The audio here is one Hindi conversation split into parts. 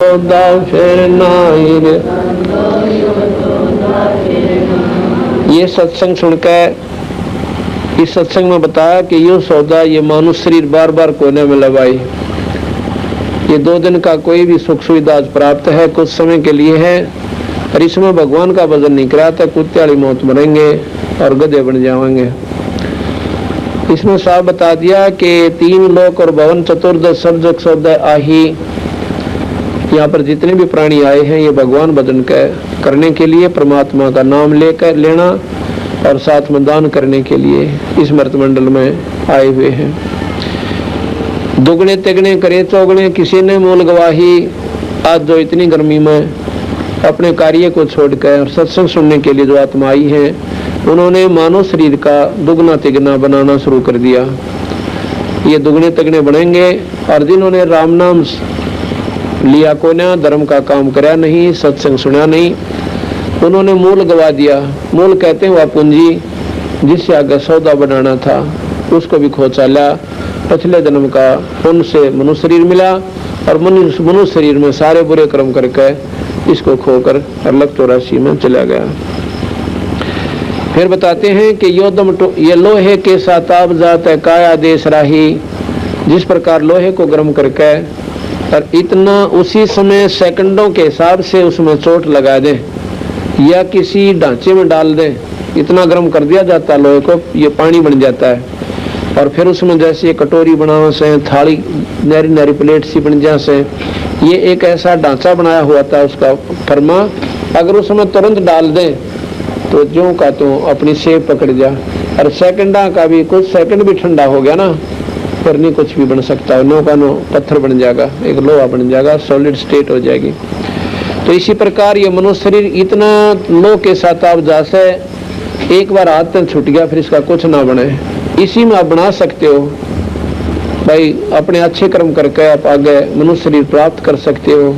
सौदा फिर नाई रे। ये सत्संग सुनकर इस सत्संग में बताया कि यो सौदा ये मानुष शरीर बार बार कोने में लगाई। ये 2 दिन का कोई भी सुख सुविधा प्राप्त है, कुछ समय के लिए है, और इसमें भगवान का भजन नहीं कराता कुत्ते वाली मौत मरेंगे और गधे बन जाएंगे। इसमें साफ बता दिया कि 3 लोक और भवन चतुर्दश सर्जक सौदा आही, यहाँ पर जितने भी प्राणी आए हैं ये भगवान भजन करने के लिए, परमात्मा का नाम लेकर लेना और साथ में दान करने के लिए इस मर्त मंडल में आए हुए हैं। दुगने तिगने करे चौगने, किसी ने मूल गवाही। आज जो इतनी गर्मी में अपने कार्य को छोड़कर और सत्संग सुनने के लिए जो आत्मा आई है, उन्होंने मानव शरीर का दुगना तिगना बनाना शुरू कर दिया। ये दुगने तिगने बनेंगे, और जिन्होंने राम नाम लिया को ना, धर्म का काम कराया नहीं, सत्संग सुना नहीं, उन्होंने मूल गवा दिया। मूल कहते हैं वह पूंजी जिससे आगे सौदा बनाना था, उसको भी खो चाला। पिछले जन्म का पुण्य से मनुष्य शरीर मिला, और मनुष्य शरीर में सारे बुरे कर्म करके इसको खोकर अलग 84 में चला गया। फिर बताते हैं कि योदम ये लोहे के साताब जात है काया देश राही। जिस प्रकार लोहे को गर्म करके और इतना उसी समय सेकंडों के हिसाब से उसमें चोट लगा दे या किसी ढांचे में डाल दे, इतना गर्म कर दिया जाता है लोहे को, ये पानी बन जाता है। और फिर उसमें जैसे कटोरी बनाने से, थाली नारी नारी प्लेट सी बन जा से, ये एक ऐसा ढांचा बनाया हुआ था उसका फरमा, अगर उसमें तुरंत डाल दे तो जो का तो अपनी सेब पकड़ जा। और सेकंडा का भी, कुछ सेकंड भी ठंडा हो गया ना, फिर नहीं कुछ भी बन सकता है। नो का नो पत्थर बन जाएगा, एक लोहा बन जाएगा, सॉलिड स्टेट हो जाएगी। तो इसी प्रकार ये मनुष्य शरीर इतना लो के साथ आप जैसे एक बार हाथ तक छूट गया, फिर इसका कुछ ना बने। इसी में आप बना सकते हो भाई, अपने अच्छे कर्म करके आप आगे मनुष्य शरीर प्राप्त कर सकते हो,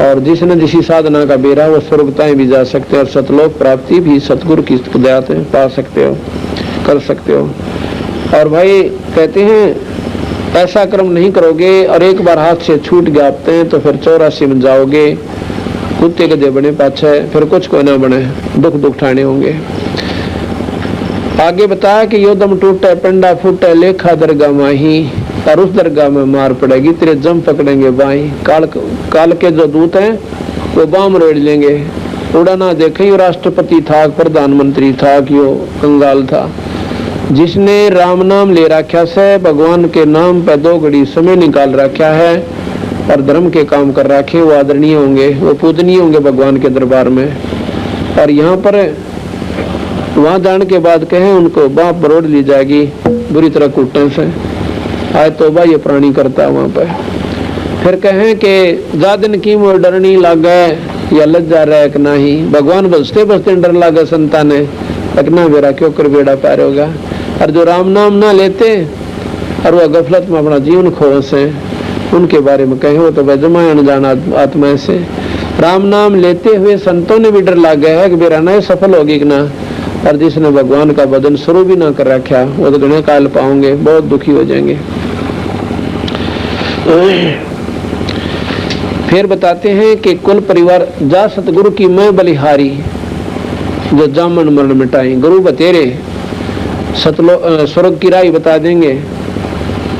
और जिसने जिसी साधना का बेरा वो स्वर्गताएं भी जा सकते हो, और सतलोक प्राप्ति भी सतगुरु की दया से पा सकते हो, कर सकते हो। और भाई कहते हैं ऐसा कर्म नहीं करोगे और एक बार हाथ से छूट गया आपते तो फिर 84 में जाओगे, कुत्ते गधे बने पाछे, फिर कुछ कोई ना बने, दुख दुख ठाने होंगे। आगे बताया कि यो दम टूटे पंडा फूटे लेखा दरगाह माही, और उस दरगाह में मार पड़ेगी, तेरे जम पकड़ेंगे बाई। काल के जो दूत हैं वो बाम रोड़ लेंगे। उड़ा ना देखे यो राष्ट्रपति था, प्रधानमंत्री था कि यो कंगाल था। जिसने राम नाम ले रखा से, भगवान के नाम पे 2 घड़ी समय निकाल रखा है और धर्म के काम कर रखे, वो आदरणीय होंगे, वो पूजनीय होंगे भगवान के दरबार में। और यहाँ पर वहां जाने के बाद कहें उनको बाप बरोड़ ली जाएगी बुरी तरह कूटने से। आए तौबा ये प्राणी करता है वहां पर। फिर कहें कि जा दिन की मोर डरनी लागे या लज्जा रहे कि नहीं, भगवान बसते बसते डर लागे संताने, लगना मेरा क्यों कर बेड़ा पार होगा। और जो राम नाम ना लेते और वह गफलत में अपना जीवन खोस है, उनके बारे में कहें वो तो वजमा अनजान आत्मा से। राम नाम लेते हुए संतों ने भी डर लग गया है कि मेरा नए सफल होगी कि ना, और जिसने भगवान का भजन शुरू भी ना कर रखा वो तो गणे काल पाओगे, बहुत दुखी हो जाएंगे। फिर बताते हैं कि कुल परिवार जा सतगुरु की मैं बलिहारी, जो जामन मरण मिटाई। गुरु बतेरे स्वर्ग की राय बता देंगे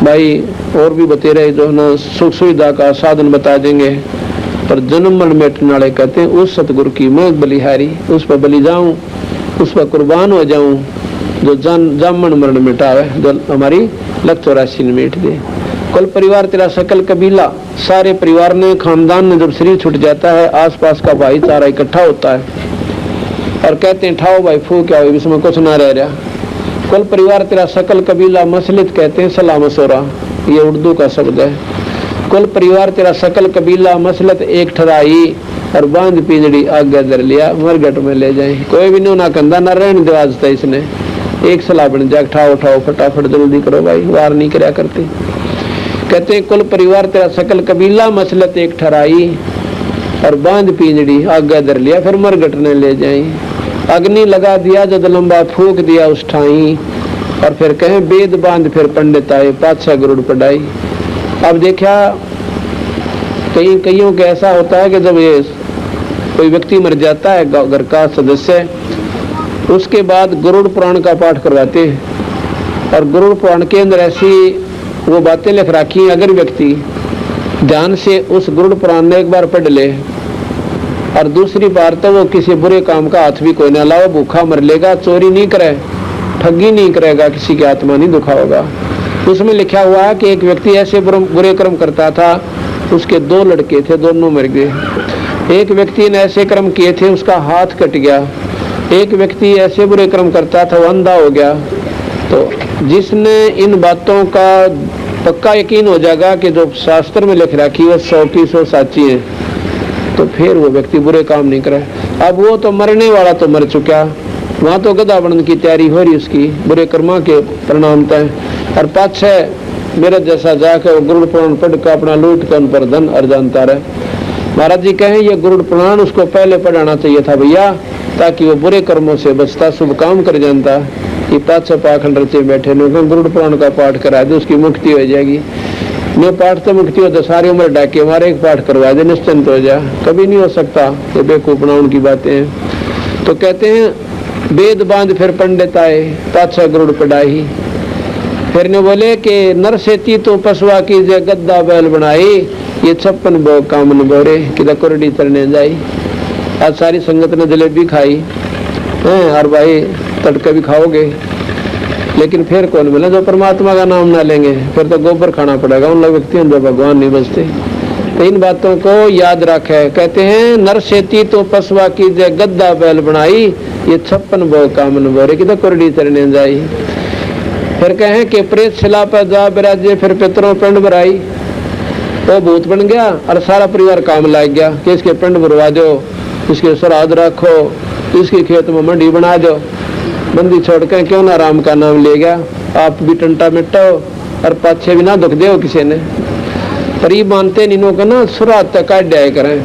भाई, और भी बतेरे जो ना सुख सुविधा का साधन बता देंगे, पर जन्म मरण मिटने वाले कहते हैं उस सतगुरु की मैं बलिहारी, उस पर बलि जाऊं, उस पर कुर्बान हो जाऊं, जो जामन मरण मिटावे, जो हमारी लग 84 मिट दे। कुल परिवार तेरा सकल कबीला, सारे परिवार ने खानदान में जब शरीर छूट जाता है, आसपास का भाईचारा इकट्ठा होता है और कहते हैं ठाओ भाई फू क्या हो, इसमें कुछ ना रह रहा। कुल परिवार तेरा सकल कबीला, मसलित कहते हैं सलाह मशोरा, ये उर्दू का शब्द है। कुल परिवार तेरा सकल कबीला, मसलत एक ठराई, और बांध पिंजड़ी आगे दर लिया, मरगट में ले जाए। कोई भी ना कंधा न रहने दिवाज था, इसने एक सलाह बन जाए, उठाओ उठाओ फटाफट जल्दी करो भाई, वार नहीं कराया करते। कहते कुल परिवार तेरा सकल कबीला, मसलत एक ठराई, और बांध पिंजड़ी आगे दर लिया, फिर मरगट ने ले जाए। अग्नि लगा दिया जद लंबा फूक दिया उस ठाई, और फिर कहें वेद बांध फिर पंडित आए, पातशाह गरुड़ पढ़ाई। अब देखा कईयों के ऐसा होता है कि जब ये कोई व्यक्ति मर जाता है घर का सदस्य, उसके बाद गरुड़ पुराण का पाठ करवाते हैं। और गरुड़ पुराण के अंदर ऐसी वो बातें लिख रखी, अगर व्यक्ति ध्यान से उस गरुड़ पुराण में एक बार पढ़ ले और दूसरी बार तो वो किसी बुरे काम का हाथ भी कोई न लाओ, भूखा मर लेगा, चोरी नहीं करे, ठगी नहीं करेगा, किसी की आत्मा नहीं दुखाओगा। उसमें लिखा हुआ है कि एक व्यक्ति ऐसे बुरे कर्म करता था, उसके 2 लड़के थे, दोनों मर गए। एक व्यक्ति ने ऐसे कर्म किए थे, उसका हाथ कट गया। एक व्यक्ति ऐसे बुरे कर्म करता था, वो अंधा हो गया। तो जिसने इन बातों का पक्का यकीन हो जाएगा कि जो शास्त्र में लिख रखी है 100 की 100 साची है, तो फिर वो व्यक्ति बुरे काम नहीं करे। अब वो तो मरने वाला तो मर चुका, वहाँ तो गधा बनने की तैयारी हो रही उसकी, बुरे कर्मा के परिणाम तय। और पाछे मेरे जैसा जाकर गरुड़ पुराण पढ़ कर अपना लूट कर उन पर धन अर्जनता रहे। महाराज जी कहें ये गरुड़ पुराण उसको पहले पढ़ाना चाहिए था भैया, ताकि वो बुरे कर्मों से बचता, शुभ काम कर जानता। कि पाछे पाखंड रचे बैठे लोग गरुड़ पुराण का पाठ करा दे, उसकी मुक्ति हो जाएगी। मैं पाठ तो मुक्ति हो तो सारी उम्र डाके हमारे एक पाठ करवा दे, निश्चिंत हो जा। कभी नहीं हो सकता, ये बेवकूफना उनकी बातें हैं। तो कहते हैं वेद बांध फिर पंडित आए, पाछा गरुड़ पढ़ाई। फिर ने बोले कि नर सेती तो पशुआ की जे गद्दा बैल बनाई, ये 56 भोग कामन बोरे कि कोरडी तरने जाई। आज सारी संगत ने जलेबी खाई हैं, और भाई तड़के भी खाओगे, लेकिन फिर कौन मिले जो परमात्मा का नाम ना लेंगे, फिर तो गोबर खाना पड़ेगा उन लोग व्यक्तियों जो भगवान नहीं बचते। तो इन बातों को याद रखे। कहते हैं नर सेती तो पशुआ की जे गद्दा बैल बनाई, ये 56 भोग कामन बोरे कि कोरडी तरने जाई। फिर कहें कि प्रेत शिला पर जा बिराजे, फिर पितरों पिंड भराई। वो भूत बन गया और सारा परिवार काम लाग गया कि इसके पिंड भरवा दो, इसके श्राद्ध रखो, इसके खेत में मंडी बना दो। बंदी छोड़ कर क्यों ना राम का नाम ले गया, आप भी टंटा मिटाओ और पाछे भी ना दुख दे किसी ने। पर ये मानते नहीं का ना श्राद्ध तक काट दिया करें।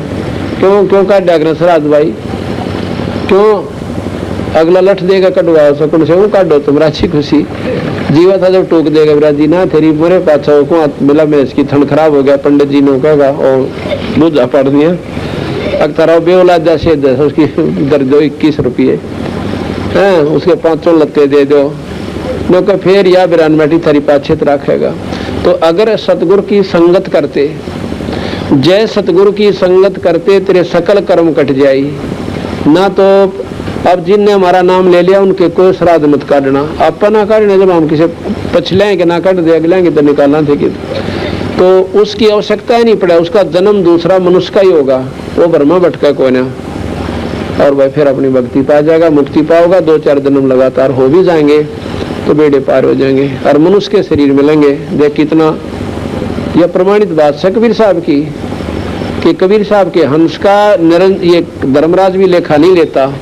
क्यों काट दिया करें श्राद्ध भाई? क्यों? अगला लठ देगा कटवा सकून से वो काटो तुम राजी खुशी। जीवा था जब टोक देगा विराजी ना तेरी बुरे पाछा को मिला में इसकी ठंड खराब हो गया, पंडित जी ने कहेगा और दूध पड़ दिया अक्तारा बेौलाद जैसे उसकी दर दो 21 रुपये हैं, उसके 500 लत्ते दे दो लोग, फिर या बिरान बैठी थारी पाछेत रखेगा। तो अगर सतगुरु की संगत करते, जय सतगुरु की संगत करते, तेरे सकल कर्म कट जाई ना। तो अब जिनने हमारा नाम ले लिया उनके कोई श्राद्ध मत काटना, आपा ना काटना। जब हम किसी पछलेंगे ना काट दे अगलेंगे तो निकालना थे कि तो उसकी आवश्यकता ही नहीं पड़ा। उसका जन्म दूसरा मनुष्य का ही होगा, वो ब्रह्मा भटका कोई ना, और वह फिर अपनी भक्ति पा जाएगा, मुक्ति पाओगा। 2-4 जन्म लगातार हो भी जाएंगे तो बेड़े पार हो जाएंगे और मनुष्य के शरीर मिलेंगे। देख कितना यह प्रमाणित बात है कबीर साहब की, कि कबीर साहब के हंस का ये धर्मराज भी लेखा नहीं लेता।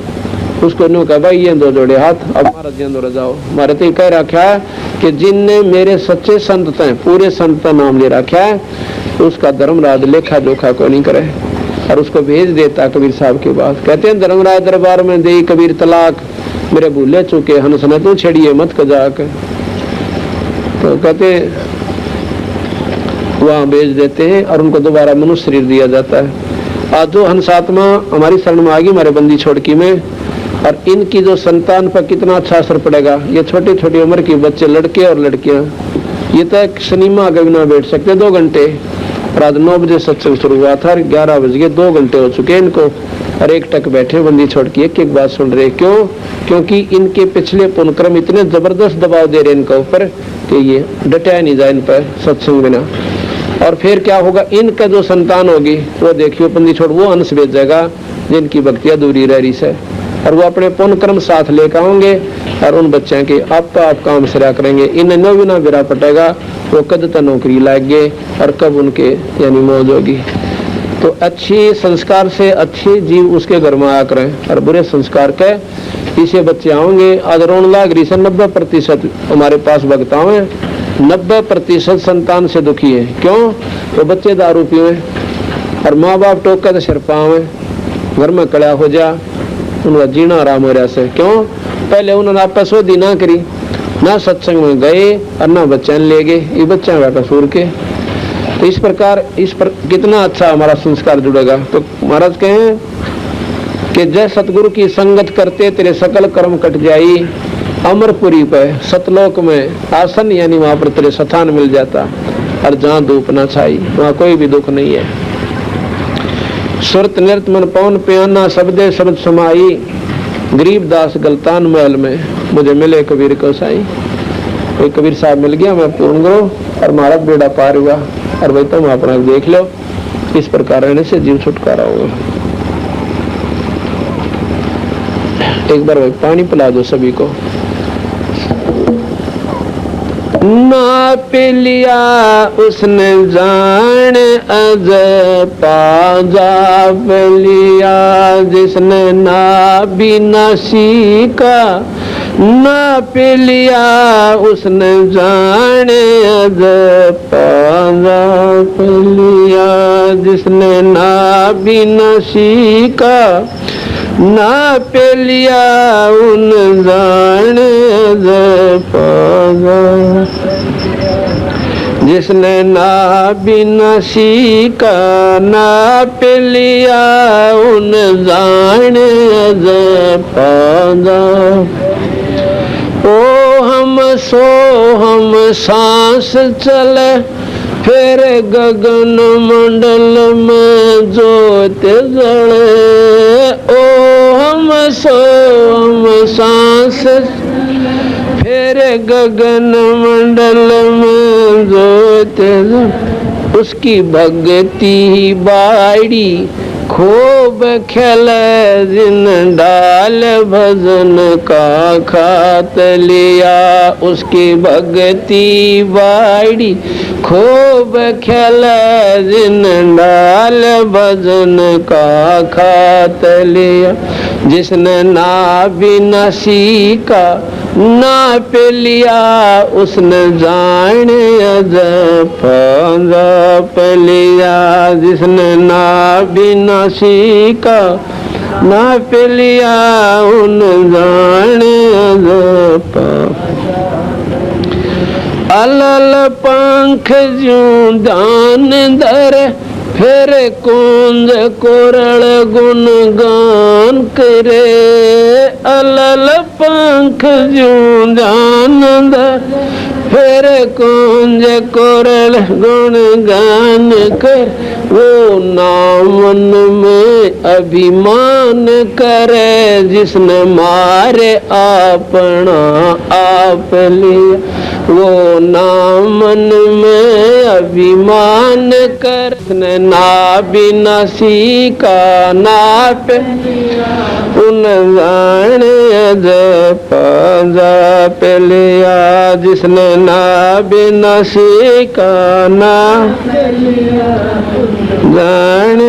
उसको नो कहा भाई ये 2 जोड़े हाथ, अब हमारा जिंदो जाओ। हमारे तो कह रखा है कि जिनने मेरे सच्चे संत हैं, पूरे संत का नाम ले रखा है, उसका धर्मराज लेखा जोखा को नहीं करे और उसको भेज देता कबीर साहब के बाद। कहते हैं धर्मराज दरबार में दे कबीर तलाक, मेरे भूले चुके हंस ने तू छड़िए मत कजाक। तो कहते वहां भेज देते हैं और उनको दोबारा मनुष्य शरीर दिया जाता है। आज जो हंस आत्मा हमारी शरण में आ गई हमारे बंदी छोड़की में, और इनकी जो संतान पर कितना अच्छा असर पड़ेगा। ये छोटी छोटी उम्र के बच्चे, लड़के और लड़कियां, ये तो एक सिनेमा आगे भी ना बैठ सकते 2 घंटे। रात 9 बजे सत्संग शुरू हुआ था, 11 बज गए, 2 घंटे हो चुके इनको, और एक टक बैठे बंदी छोड़ के एक बात सुन रहे। क्यों? क्योंकि इनके पिछले पुण्यक्रम इतने जबरदस्त दबाव दे रहे इनके ऊपर कि ये डटा नहीं जाए इन पर सत्संग बिना। और फिर क्या होगा, इनका जो संतान होगी वो देखियो बंदी छोड़ वो अंश भेजेगा जिनकी भक्ति अधूरी रह रही है, और वो अपने पुण्य कर्म साथ लेकर आएंगे और उन बच्चों के आप काम सिरा करेंगे। इन्हें न भी ना बिरा पटेगा, वो कद तक नौकरी लाएंगे और कब उनके यानी मौज होगी। तो अच्छी संस्कार से अच्छे जीव उसके घर में आया करें, और बुरे संस्कार के पीछे बच्चे आओगे। आज रोन लाग रही से 90% हमारे पास भक्ताओं है, 90% संतान से दुखी है। क्यों? तो बच्चे दारू पीवे और माँ बाप टोका तो सिर पावे, घर में कड़ा हो जा, उनका जीना आराम हो रहा से। क्यों? पहले उन्होंने आपस में ना करी, ना सत्संग में गए और ना बच्चे ले गए, ये बच्चा का कसूर के। तो इस प्रकार इस पर कितना अच्छा हमारा संस्कार जुड़ेगा। तो महाराज कहें कि जय सतगुरु की संगत करते तेरे सकल कर्म कट जाई, अमरपुरी पे सतलोक में आसन यानी वहां पर तेरे स्थान मिल जाता, और जहां धूप ना छाई वहां कोई भी दुख नहीं है। सुरत नृत मन पवन प्याना शब्दे शब्द समाई, गरीबदास गलतान महल में मुझे मिले कबीर को साई। कोई कबीर साहब मिल गया, मैं पूर्ण गुरु और महाराज बेड़ा पार हुआ, और भाई तुम अपना देख लो। इस प्रकार रहने से जीव छुटकारा होगा। एक बार भाई पानी पिला दो सभी को। ना पी लिया उसने जान अज पाजा लिया, जिसने ना भी ना सीखा ना पी लिया उसने जान अज पाजा लिया, जिसने ना भी ना सीखा ना पे लिया उन जान पागा, जिसने ना भी न सीखा ना पे लिया उन जान पागा। ओ हम सांस चले फिर गगन मंडल में ज्योत जले, ओ हम सांस फिर गगन मंडल में ज्योत जले, उसकी भक्ति बाड़ी खूब खेले जिन डाल भजन का खात लिया, उसकी भक्ति बाड़ी खूब खेले जिन डाल भजन का खात लिया, जिसने ना भी न सीखा ना पे लिया उसने जान जप लिया, जिसने ना भी न सीखा ना पे लिया उन जान जप। अलल पंख ज्यों दान दर फिर कुंज कोरल गुण गान करे, अलल पंख ज्यों दान दर फिर कुंज कोरल गुण गान कर, वो नामन में अभिमान करे, जिसने मारे अपना आप लिया, वो नामन में अभिमान कर, ना भी न सीखा ना पे उन जान जप लिया, जिसने ना भी न सीखा ना जान।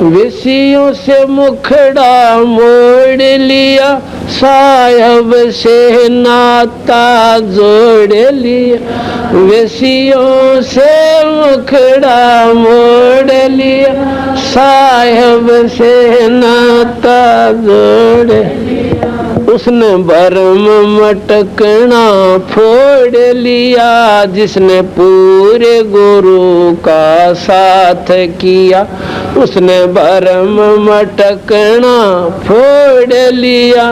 विषयों से मुखड़ा मोड़ लिया, साहब से नाता जोड़ लिया, विषयों से मुखड़ा मोड़ लिया, साहब से नाता जोड़ लिया, उसने भरम मटकना फोड़ लिया, जिसने पूरे गुरु का साथ किया, उसने भरम मटकना फोड़ लिया,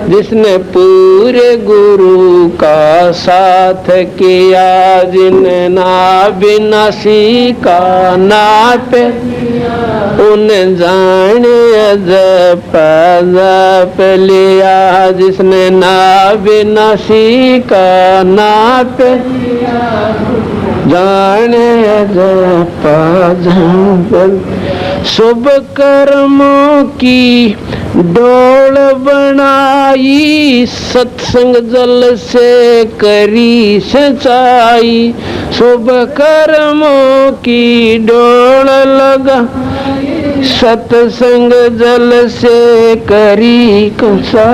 जिसने पूरे गुरु का साथ किया, जिन्हें ना बिना सीखा ना पे उन जाने जप लिया, जिसने ना बिना सीखा ना पे जाने जप। शुभ कर्मों की डोल बनाई, सत्संग जल से करी सच्चाई, शुभ कर्मों की डोल लगा सत्संग जल से करी कंसा,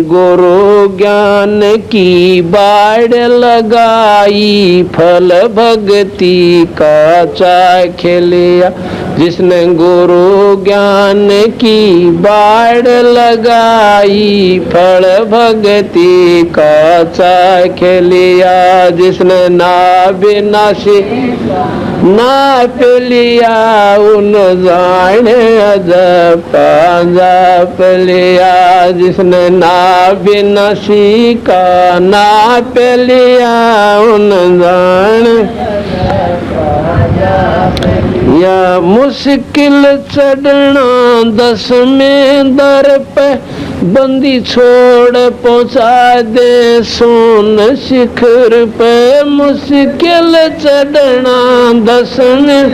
गुरु ज्ञान की बाढ़ लगाई, फल भक्ति का चाख लिया। जिसने गुरु ज्ञान की बाढ़ लगाई, फल भक्ति का चाख लिया। जिसने ना विनाशी नाप लिया, उन जाने जपा जप लिया। जिसने ना विनाशी का नाप लिया, उन जाने या मुश्किल चढ़ना 10वें दर पे, बंदी छोड़ पहुंचा दे सोन शिखर पे। मुश्किल चढ़ना 10वें,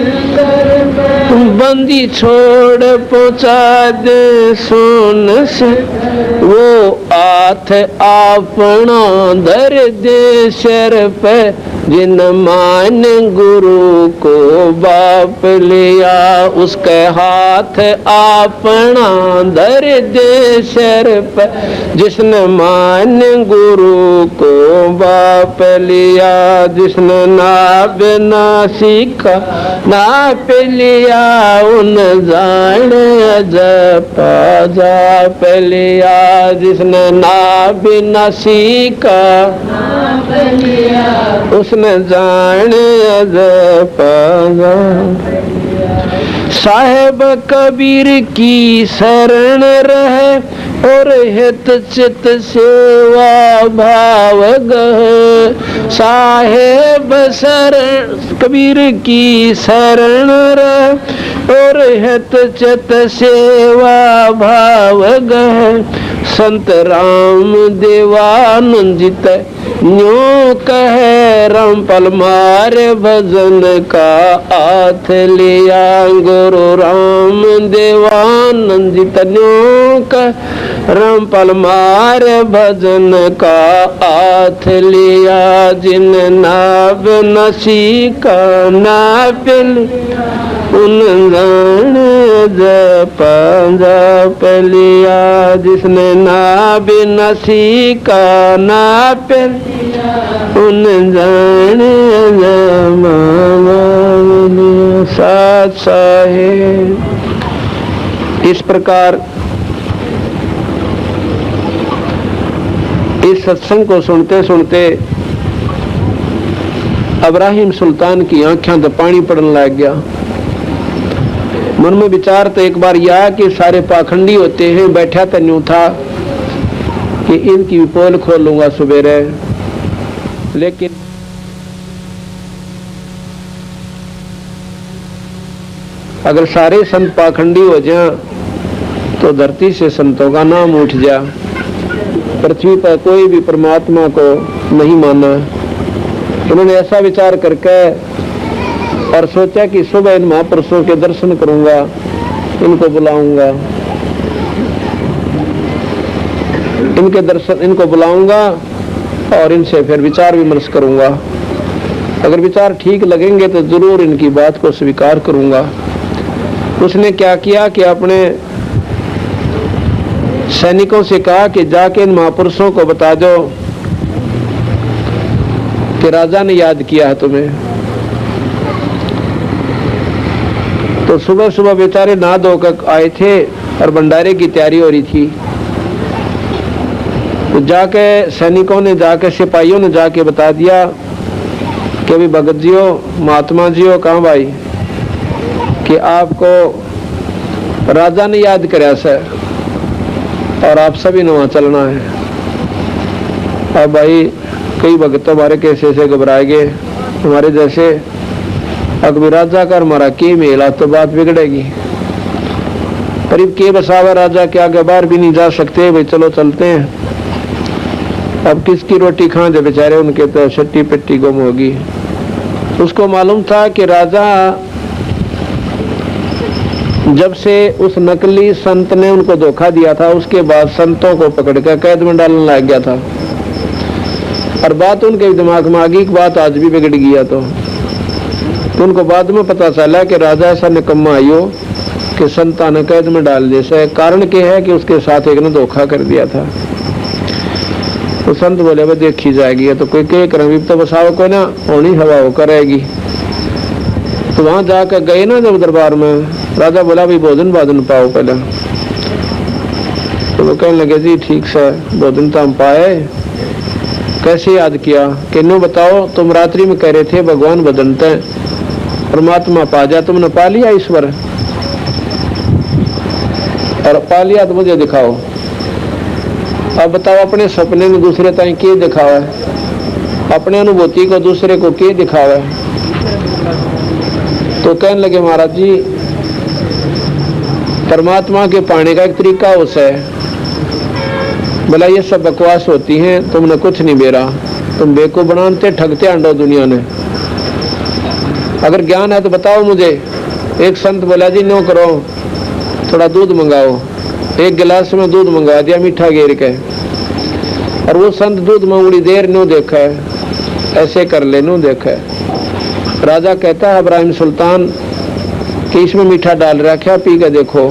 बंदी छोड़ पहुंचा दे सोन से। वो हाथ अपना धर दे सिर पे, जिन मान गुरु को बाप लिया। उसके हाथ अपना धर दे सिर पे, जिसने मान गुरु को बाप लिया। जिसने नाप ना सीखा नाप लिया, उन जाने जपा जाप लिया। जिसने नाप ना सीखा उसने जाने जपा। साहेब कबीर की शरण रहे, और हित चित सेवा भाव गह। साहेब शरण कबीर की शरण रहे, और हित चित सेवा भाव गह। संत राम देवानंदित न्यों कहे, रामपाल मारे भजन का हाथ लिया। गुरु राम देवानंदित न्यों कहे, रामपाल मारे भजन का हाथ लिया। जिन नाव नसी का नाप लिया, उन जाने जपा जप लिया। जिसने नाव नसी का नाप लिया, उन जाने जपा लिया। साथ साहेब इस प्रकार इस सत्संग को सुनते सुनते इब्राहिम सुल्तान की आंखें तो पानी पड़ने लग गया। मन में विचार तो एक बार यह कि सारे पाखंडी होते हैं, बैठा तो न्यू था कि इनकी पोल खोलूंगा सुबेरे। लेकिन अगर सारे संत पाखंडी हो जाएं तो धरती से संतों का नाम उठ जा। पृथ्वी पर कोई भी परमात्मा को नहीं माना। उन्होंने ऐसा विचार करके और सोचा कि सुबह इन महापुरुषों के दर्शन करूंगा, इनको बुलाऊंगा, इनको बुलाऊंगा और इनसे फिर विचार विमर्श करूंगा। अगर विचार ठीक लगेंगे तो जरूर इनकी बात को स्वीकार करूंगा। उसने क्या किया कि अपने सैनिकों से कहा कि जाके इन महापुरुषों को बता दो कि राजा ने याद किया है तुम्हें। तो सुबह सुबह बेचारे नहा धोकर आए थे और भंडारे की तैयारी हो रही थी। तो जाके सैनिकों ने जाके सिपाहियों ने जाके बता दिया कि अभी भगत जियो महात्मा जियो कहाँ भाई कि आपको राजा ने याद कराया सर और आप सभी ने वहां चलना है। अब भाई कई भक्त हमारे कैसे से घबराए गए हमारे जैसे। अकबर राजा का हमारा की मेला तो बात बिगड़ेगी। करीब के बसावा राजा के आगे बाहर भी नहीं जा सकते। भाई चलो चलते हैं। अब किसकी रोटी खां जब बेचारे उनके तो छट्टी पिट्टी गुम होगी। उसको मालूम था कि राजा जब से उस नकली संत ने उनको धोखा दिया था उसके बाद संतों को पकड़कर कैद में डालने लग गया था। और बात उनके दिमाग में आ गई कि बात आज भी बिगड़ गया। तो उनको बाद में पता चला कि राजा ऐसा निकम्मा आयो कि संतान ने कैद में डाल दिया से कारण क्या है कि उसके साथ एक ने धोखा कर दिया था। तो संत बोले वह देखी जाएगी, तो कोई के कर तो बसाओ कोई ना होनी हवा वो करेगी। तो वहां जाकर गए ना जब दरबार में, राजा बोला भाई भोजन बाजन पाओ पहले। तो वो कहने लगे जी ठीक से भोजन तो हम पाए। कैसे याद किया कि नो बताओ, तुम रात्रि में कह रहे थे भगवान बदलते परमात्मा पा जा, तुमने पा लिया ईश्वर? और पा लिया तो मुझे दिखाओ। अब बताओ अपने सपने में दूसरे ताई क्या दिखावा है, अपने अनुभूति को दूसरे को क्या दिखावा है? तो कहने लगे महाराज जी परमात्मा के पाने का एक तरीका उसे है। बोला ये सब बकवास होती हैं, तुमने कुछ नहीं बेरा, तुम बेको बनाते ठगते अंडो दुनिया ने। अगर ज्ञान है तो बताओ मुझे। एक संत बोला जी नो करो, थोड़ा दूध मंगाओ। एक गिलास में दूध मंगा दिया मीठा घेर के, और वो संत दूध मंगड़ी देर नो देखा है, ऐसे कर ले नो देखा है। राजा कहता है इब्राहिम सुल्तान कि इसमें मीठा डाल रखा, पी के देखो।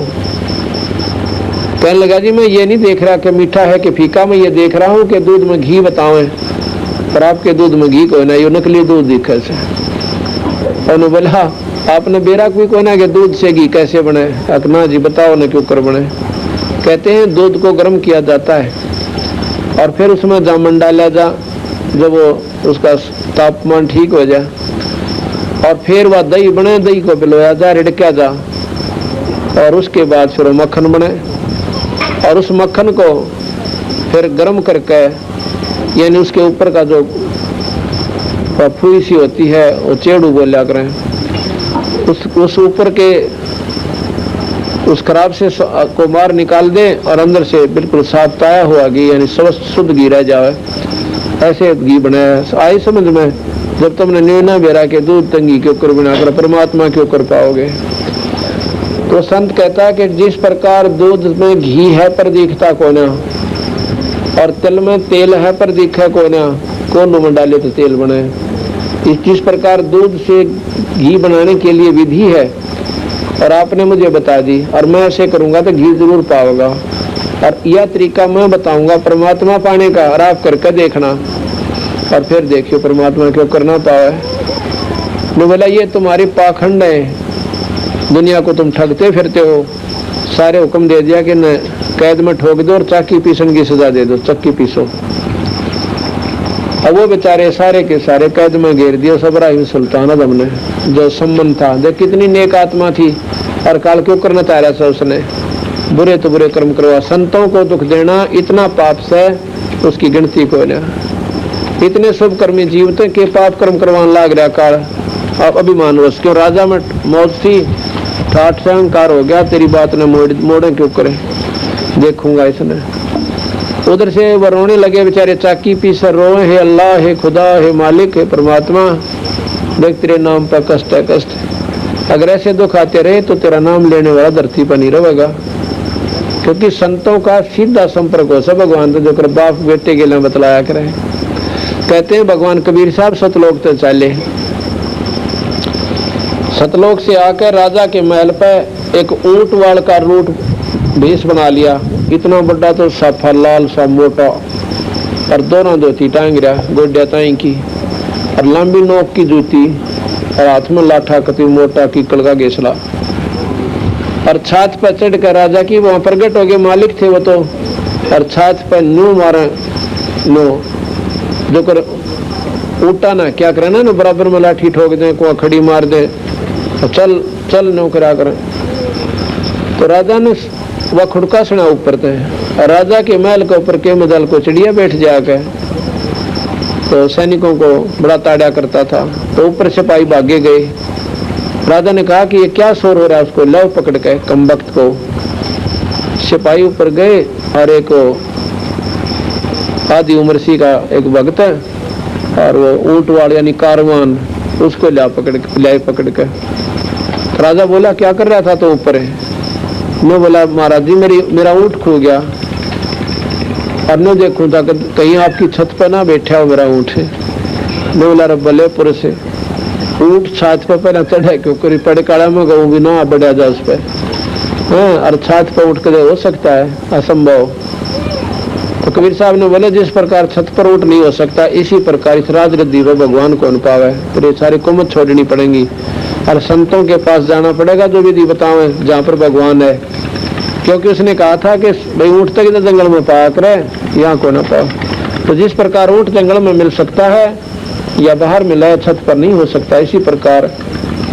कहने लगा जी मैं ये नहीं देख रहा कि मीठा है कि फीका, मैं ये देख रहा हूँ कि दूध में घी बताओ, पर आपके दूध में घी कोई ना, ये नकली दूध दिखे से। उन्होंने बोला आपने बेरा कोई कोई ना कि दूध से घी कैसे बने? अकना जी बताओ ना क्यों कर बने। कहते हैं दूध को गर्म किया जाता है और फिर उसमें जामुन डाला जा, जब वो उसका तापमान ठीक हो जाए, और फिर वह दही बने, दही को पिलोया जा, रिड़का जा, और उसके बाद फिर मक्खन बने, और उस मक्खन को फिर गर्म करके, यानी उसके ऊपर का जो फूई सी होती है वो चेड़ू बोला करें, उस ऊपर के उस खराब से को मार निकाल दे और अंदर से बिल्कुल साफ ताया हुआ घी, यानी शुद्ध घी रह जाए, ऐसे घी बनाया। आई समझ में? जब तुमने निर्णय बेरा के दूध तंगी के ऊपर बनाकर परमात्मा के ऊपर पाओगे। तो संत कहता है कि जिस प्रकार दूध में घी है पर दिखता को ना, और तिल में तेल है पर दिखा को ना, कोल्हू में डाले तो तेल बने। जिस प्रकार दूध से घी बनाने के लिए विधि है और आपने मुझे बता दी, और मैं ऐसे करूंगा तो घी जरूर पाओगा, और यह तरीका मैं बताऊंगा परमात्मा पाने का, और आप करके देखना, और फिर देखियो परमात्मा क्यों करना पावे। मैं बोला ये तुम्हारी पाखंड है, दुनिया को तुम ठगते फिरते हो। सारे हुक्म दे दिया कि न कैद में ठोक दो और चाकी पीसन की सजा दे दो, चक्की पीसो। अब वो बेचारे सारे के सारे कैद में घेर दिए सब इब्राहिम सुल्तान आदम ने, जो सम्मन था। देख कितनी नेक आत्मा थी, और काल क्यों करना चाह रहा था उसने, बुरे तो बुरे कर्म करवा। संतों को दुख देना इतना पाप से उसकी गिनती को ना, इतने शुभ कर्मी जीव थे कि पाप कर्म करवाने लाग रहा काल। अब अभिमान वश क्यों राजा में मौत थी, ठाठ से अहंकार हो गया, तेरी बात ने मोड़े क्यों करे, देखूंगा इसने। उधर से वो रोने लगे बेचारे, चाकी पीसर रोए, हे अल्लाह, हे खुदा, हे मालिक, हे परमात्मा, देख तेरे नाम पर कष्ट है कष्ट। अगर ऐसे दुख आते रहे तो तेरा नाम लेने वाला धरती पर नहीं रहेगा, क्योंकि संतों का सीधा संपर्क हो सब भगवान तो, जो कर बाप बेटे के लिए बतलाया करे। कहते हैं भगवान कबीर साहब सतलोक तो चले, सतलोक से आकर राजा के महल पर एक ऊंट वाल का रूट भेष बना लिया, इतना बड़ा तो साफा लाल सा मोटा, और दोनों धोती टांग रहा गोड्या ताई की, और लंबी नोक की जूती, और हाथ में लाठा कति मोटा कीकड़ का गेसला, और छात पर चढ़ कर राजा की वहां प्रगट हो गए, मालिक थे वो तो, और छात पर न्यू मारे नो, जो कर उल्टा ना क्या करे ना, बराबर में लाठी ठोक दे, को खड़ी मार दे, चल चल नो करा कर। तो राजा ने वह खुड़का सुना ऊपर थे, राजा के महल के ऊपर के मदल को चिड़िया बैठ जाकर, तो सैनिकों को बड़ा ताड़ा करता था। तो ऊपर सिपाही भागे गए, राजा ने कहा कि ये क्या शोर हो रहा है, उसको लव पकड़ के कमबख्त को। सिपाही ऊपर गए, और एक आधी उम्र सी का एक भक्त है, और वो ऊंट वाले यानी कारवान, उसको ला पकड़ के। राजा बोला क्या कर रहा था? तो ऊपर है। मैं बोला महाराज जी मेरा ऊंट खो गया, और मैं देखूं था कहीं आपकी छत पर ना बैठा हो मेरा ऊंट है। मैं बोला रब्बले पुर से ऊंट छत पर पहले चढ़े, क्योंकि पड़े काड़ा में गऊ भी ना बढ़ा जा उस पर। और छत पर उठ कर हो सकता है? असंभव। तो कबीर साहब ने बोले जिस प्रकार छत पर उठ नहीं हो सकता, इसी प्रकार इस राजगद्दी पर भगवान कौन पावे, फिर ये सारी कुमत छोड़नी पड़ेगी और संतों के पास जाना पड़ेगा जो विधि बतावे जहाँ पर भगवान है। क्योंकि उसने कहा था कि भाई ऊँट तक इधर जंगल में पाया करे, यहाँ को ना पाओ। तो जिस प्रकार ऊँट जंगल में मिल सकता है या बाहर मिला, छत पर नहीं हो सकता, इसी प्रकार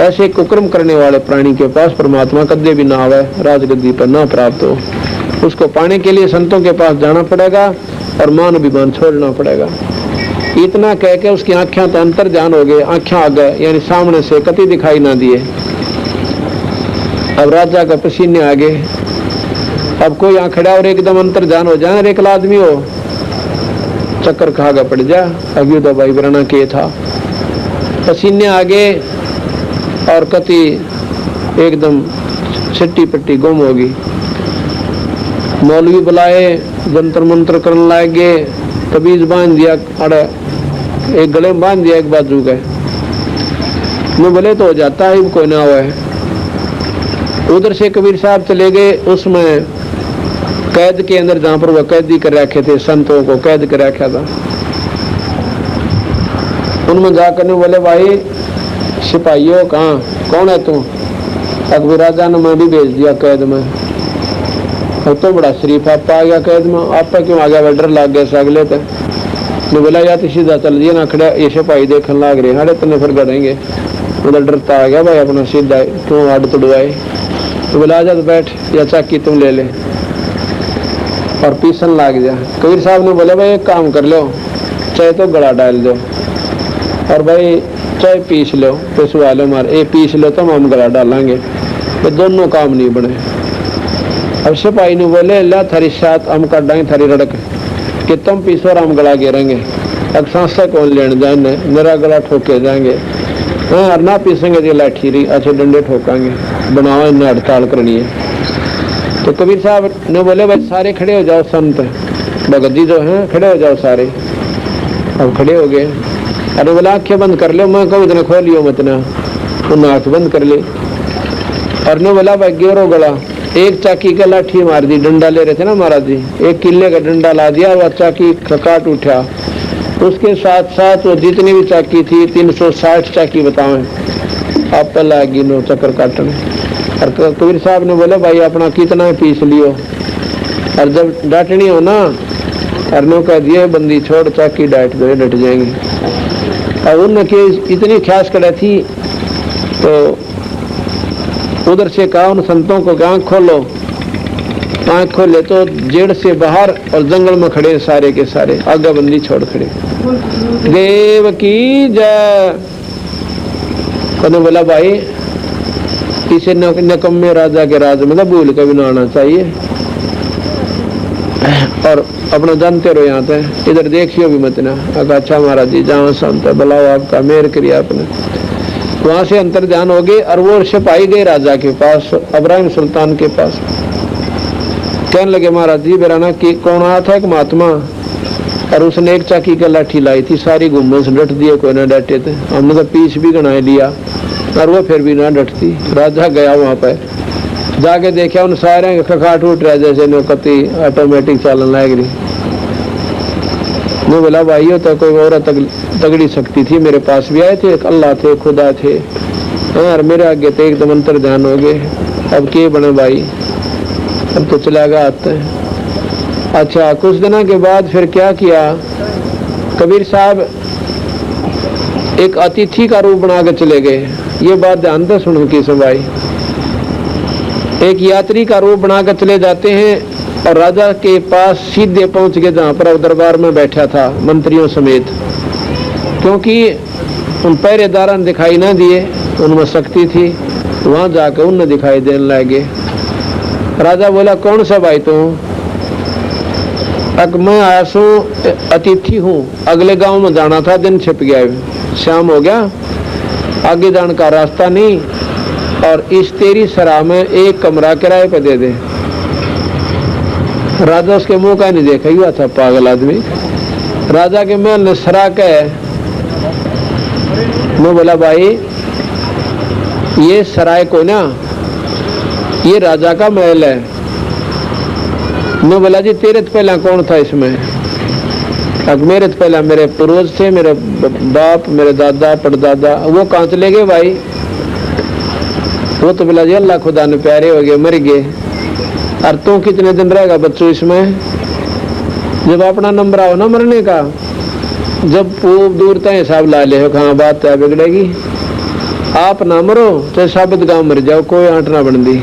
ऐसे कुकर्म करने वाले प्राणी के पास परमात्मा कदे भी ना आवे, राजगद्दी पर ना प्राप्त हो। उसको पाने के लिए संतों के पास जाना पड़ेगा और मान अभिमान छोड़ना पड़ेगा। इतना कह के उसकी आंखें तो अंतर ध्यान हो गए, आंखें आ गए, यानी सामने से कति दिखाई ना दिए। अब राजा का पसीने आ गए। अब कोई यहाँ खड़ा और एकदम अंतर ध्यान हो जाए, एक आदमी हो चक्कर खागा पड़ जा। अब युद्ध भाई बरना के था, पसीने आ गए और कति एकदम छिट्टी पट्टी गुम होगी। मौलवी बुलाए, जंतर मंत्र करने लगे, तबीज बांध दिया, अरे एक गले में बांध दिया, एक बाजू गए मैं बोले तो हो जाता है, कोई ना हुआ है। उधर से कबीर साहब चले गए उसमें कैद के अंदर, जहां पर वह कैदी कर रखे थे, संतों को कैद कर रखा था। उनमें जाकर बोले भाई सिपाहियों कहाँ, कौन है तू? अकबर राजा ने मैं भी भेज दिया कैद में। अब तो बड़ा शरीफ आप आ गया कैद में, आप पर क्यों आ गया? डर लग गया सगले थे। मैं बोला या तो सीधा चल दिया ना, खड़ा ये सिपाही देखने लग रहे, अरे तने फिर गड़ेंगे। मतलब डरता आ गया भाई अपना सीधा, क्यों हाथ तुड़वाए? तो बोला आजा तो बैठ, या चाकी तुम ले ले और पीसन लाग जा। कबीर साहब ने बोले भाई एक काम कर लो, चाहे तो गला डाल दो और भाई चाहे पीस लो, पिसवा लो मारे, पीस लो तो हम गला डालेंगे, तो दोनों काम नहीं बने। अब सिपाही ने बोले ला थारी साथ हम कर देंगे थारी रड़क कि तुम पीसो और हम गला गिरेंगे। अब सांसा कौन लेने जाए, मेरा गला ठोके जाएंगे। हाँ और ना पीसेंगे तो लाठी रही अच्छे डंडे ठोकांगे, बनाओ इन्हें हड़ताल करनी है। तो कबीर साहब ने बोले भाई सारे खड़े हो जाओ, संत भगत जो हैं खड़े हो जाओ सारे। अब खड़े हो गए। अरे बोला आंखें बंद कर लो, मैं कहूँ इतने खोलियो मत ना, उन्हें आंख बंद कर ली। और ने बोला भाई गिरो गला, एक चाकी का लाठी मार दी, डंडा ले रहे थे ना महाराज जी, एक किले का डंडा ला दिया, वह चाकी काट उठा। उसके साथ साथ वो जितनी भी चाकी थी 360 चाकी बताओ आप पर लागी नो चक्कर काटने। और कबीर साहब ने बोले भाई अपना कितना पीस लियो, और जब डांटनी हो ना अरनो कह दिए बंदी छोड़ चाकी डांट दो, डट जाएंगे। और उनके इतनी ख्यास करे थी तो उधर से कहा उन संतों को आंख खोलो। आंख खोले तो जेड़ से बाहर और जंगल में खड़े सारे के सारे, आगे बंदी छोड़ खड़े। देव की जय। कहने बोला भाई इसे निकम्मे राजा के राज में भूल कभी ना आना चाहिए, और अपना जानते रहो यहाँ पे, इधर देखियो भी मत ना। अच्छा महाराज जी जहाँ संत बुलाओ आपका, मेहर करिए आपने। वहां से अंतर ध्यान हो गए और वो सिपाही गए राजा के पास, इब्राहिम सुल्तान के पास। कहने लगे महाराज जी बेराना की कौन आया था? एक महात्मा, और उसने एक चाकी का लाठी लाई थी, सारी गुम्बद से डट दिए, कोई ना डटे थे। हमने तो पीस भी गना लिया और वो फिर भी ना डटती। राजा गया वहां पर, जाके देखा उन सारे खखाट उठ रहा जैसे नौकती ऑटोमेटिक चालन लग रही। मैं बोला भाइयों तो कोई और तगड़ी शक्ति थी, मेरे पास भी आए थे, एक अल्लाह थे, खुदा थे, और मेरे आगे तो एकदम अंतर ध्यान हो गए। अब के बने भाई, अब तो चला गया आते हैं। अच्छा कुछ दिनों के बाद फिर क्या किया, कबीर साहब एक अतिथि का रूप बना के चले गए। ये बात ध्यान से सुनो कि भाई, एक यात्री का रूप बना कर चले जाते हैं और राजा के पास सीधे पहुंच गए जहां पर दरबार में बैठा था मंत्रियों समेत, क्योंकि उन पहरेदार ने दिखाई ना दिए, उनमें शक्ति थी। वहां जाकर उन्हें दिखाई देने लगे। राजा बोला कौन सा भाई तू? मैं आया सू अतिथि हूँ, अगले गांव में जाना था, दिन छिप गया, शाम हो गया, आगे जाने का रास्ता नहीं, और इस तेरी सराह में एक कमरा किराए पे दे दे। राजा उसके मुंह का नहीं देखा, हुआ था पागल आदमी। राजा के महल ने सराह के मैं बोला भाई ये सराय को ना ये राजा का महल है। मैं बोला जी तेरे तो पहला कौन था इसमें? अब मेरे तो पहला मेरे पूर्वज थे, मेरे बाप, मेरे दादा, परदादा। वो कहाँ चले गए भाई? वो तो बोला जी अल्लाह खुदा ने प्यारे हो गए, मर गए। और तू कितने दिन रहेगा बच्चों इसमें? जब अपना नंबर आओ ना मरने का, जब खूब दूर तक हिसाब ला ले हो, कहाँ बात है बिगड़ेगी। आप ना मरो तो साबित गांव मर जाओ, कोई आंट ना बन दी।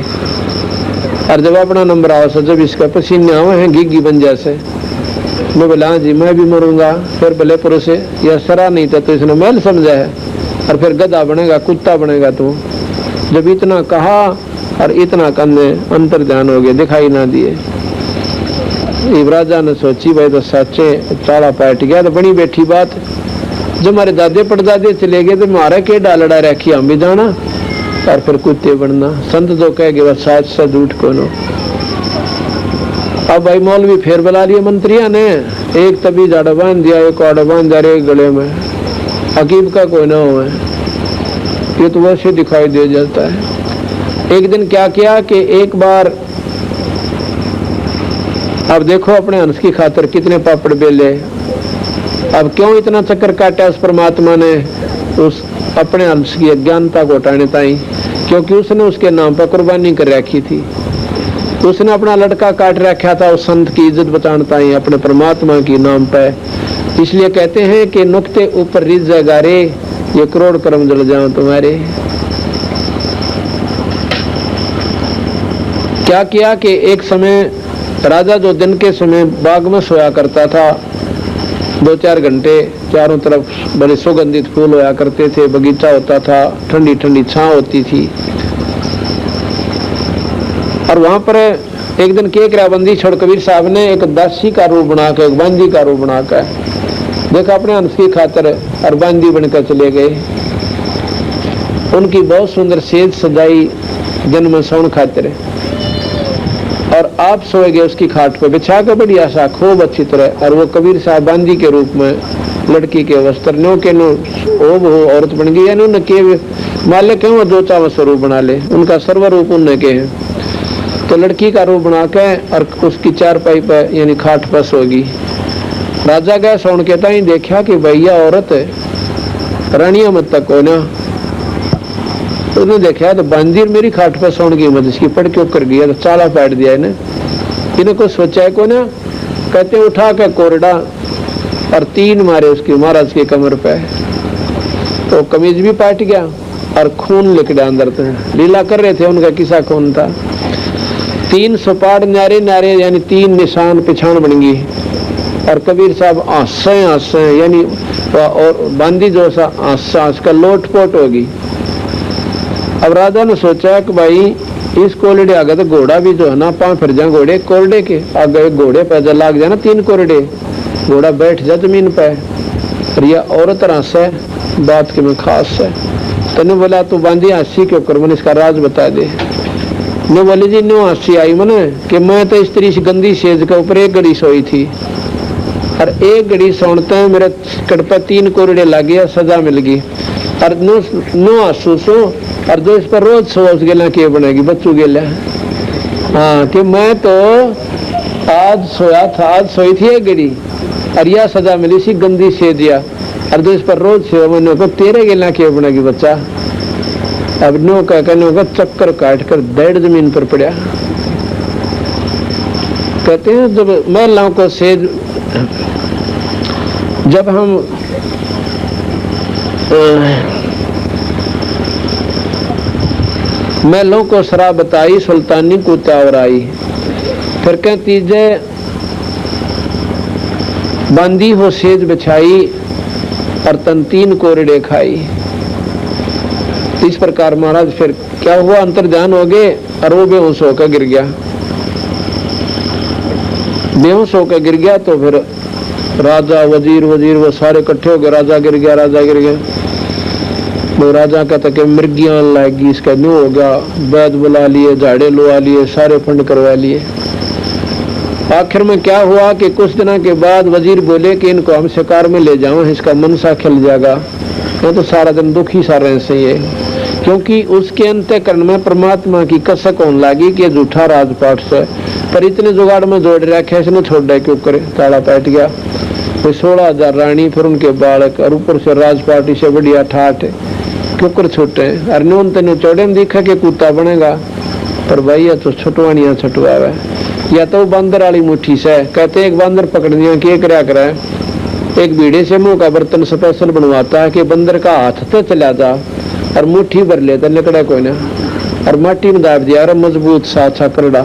और जब अपना नंबर आओ जब इसका पसीने आवे हैं घिग्गी बन जैसे। मैं बोला हाँ जी मैं भी मरूंगा। फिर भले पुरुषे या सरा नहीं था तो इसने महल समझा है, और फिर गधा बनेगा, कुत्ता बनेगा तू। जब इतना कहा और इतना करने अंतर ध्यान हो गया, दिखाई ना दिए। राजा ने सोची भाई तो सच्चे चाड़ा पाट गया, तो बनी बैठी बात। जब हमारे दादे पड़दादे चले गए तो मारा के डालड़ा रखी हम भी जाना, और फिर कुत्ते बनना। संत तो कह गए बस साच से झूठ को नो। अब भाई मौलवी फेर बुला लिए मंत्रिया ने, एक तभी जाड़ा बांध दिया, एक आड़ा बांध दिया एक गले में। हकीम का कोई ना हो, ये तो वैसे दिखाई दे जाता है। एक दिन क्या किया कि एक बार, अब देखो अपने हंस की खातिर कितने पापड़ बेले। अब क्यों इतना चक्कर काटा उस परमात्मा ने उस अपने हंस की अज्ञानता को हटाने ताई? क्योंकि उसने उसके नाम पर कुर्बानी कर रखी थी। उसने अपना लड़का काट रखा था उस संत की इज्जत बचाने ताई, अपने परमात्मा की नाम पर। इसलिए कहते हैं कि नुक्ते ऊपर रिज गारे, ये करोड़ कर्म जल जाओ तुम्हारे। क्या किया कि एक समय राजा जो दिन के समय बाग में सोया करता था, 2-4 घंटे चारों तरफ बड़े सुगंधित फूल होया करते थे, बगीचा होता था, ठंडी ठंडी छांव होती थी। और वहां पर एक दिन केकरा बंदी छोड़ कबीर साहब ने एक दासी का रूप बनाकर, एक बंदी का रूप बनाकर देखा अपने अंश की खातर, और बंदी बनकर चले गए। उनकी बहुत सुंदर सेज सजाई दिन में सोन खातिर, और आप सोए गए उसकी खाट पे बिछा कर बढ़िया सा खूब अच्छी तरह। और वो कबीर साहब बांदी के रूप में लड़की के वस्त्र नो के नो हो औरत बन गई। यानी उन्हें के मालिक है वो दो चाव स्वरूप बना ले, उनका सर्व रूप उन्हें के है। तो लड़की का रूप बना के और उसकी चारपाई पर यानी खाट पर सोगी। राजा गया सोन के ताई देखा कि भैया औरत रानिया मत तक हो ना। उसने देखा तो बंदीर मेरी खाट पर सोन की मत, इसकी पड़ के कर गया तो चाला पाट दिया इन्हें को सोचा है को ना। कहते उठा के कोरडा और 3 मारे उसकी महाराज की कमर पे, तो कमीज भी पाट गया और खून लिखड़ा अंदर थे। लीला कर रहे थे, उनका किसा खून था। 3 सपाट नारे नारे यानी 3 निशान पिछाण बन गई। और कबीर साहब आंसे यानी और बांदी जो सा आंस का लोटपोट होगी। अब राजा ने सोचा कि भाई इस कोरडे आगे तो घोड़ा भी जो है ना, पांव फिर जाए घोड़े कोरडे के आगे, घोड़े पैदल लाग जाए ना 3 कोरडे, घोड़ा बैठ जाए जमीन पे। और यह औरत रस है बात के में खास है। तने बोला तू बांधी हंसी क्यों कर, मैंने इसका राज बता दे। ने बोली जी न्यू हंसी आई मैंने कि मैं तो स्त्री से गंदी सेज के ऊपर एक घड़ी सोई थी, और एक घड़ी सोनते हैं मेरे कड़ पे 3 कोरडे लग गया, सजा मिल गई। और नो हंसू सो, और जो इस पर रोज सो उस गेला के बनेगी बच्चों गेला। हाँ कि मैं तो आज सोया था, आज सोई थी एक घड़ी और यह सजा मिली सी गंदी से दिया, और जो इस पर रोज से मैंने को तेरे गेला के बनेगी बच्चा। अब नो कहने का चक्कर काट कर डेढ़ जमीन पर पड़ा। कहते हैं जब महिलाओं को सेज, जब हम महलों को शराब बताई सुल्तानी को तावर आई। फिर कहती जे बांदी हो सेज बिछाई और तन 3 कोरडे खाई। इस प्रकार महाराज फिर क्या हुआ, अंतर्ध्यान हो गए और वो बेहोश होकर गिर गया। बेहोश होकर गिर गया तो फिर राजा वजीर वो सारे इकट्ठे हो गए। राजा गिर गया। तो राजा कहता कि मिर्गियां लाएगी, इसका न्यू होगा। वैद बुला लिए, झाड़े लुआ लिए, सारे फंड करवा लिए। आखिर में क्या हुआ कि कुछ दिनों के बाद वजीर बोले कि इनको हम शिकार में ले जाओ, इसका मनसा खिल जाएगा। ये तो सारा दिन दुखी सा रहे से ये क्योंकि उसके अंतःकरण में परमात्मा की कसक होने लगी कि झूठा राजपाट से, पर इतने जुगाड़ में जोड़ रखे इसने छोड़ रहा क्यों करे, ताला बैठ गया। 16,000 रानी, फिर उनके बालक, और ऊपर से राजपाटी से बढ़िया ठाठ क्यों कर छोटे। और नून तेन चौड़े में दिखा के कुत्ता बनेगा, पर भाई या तो छुटवानिया छुटवावे, या तो बंदर वाली मुट्ठी से कहते एक बंदर पकड़निया के क्या करे, एक बीड़े से मुंह का बर्तन स्पेशल बनवाता है कि बंदर का हाथ तो चला जा और मुट्ठी भर लेता निकड़ा कोई ना, और माटी में दाब दिया और मजबूत सा करड़ा,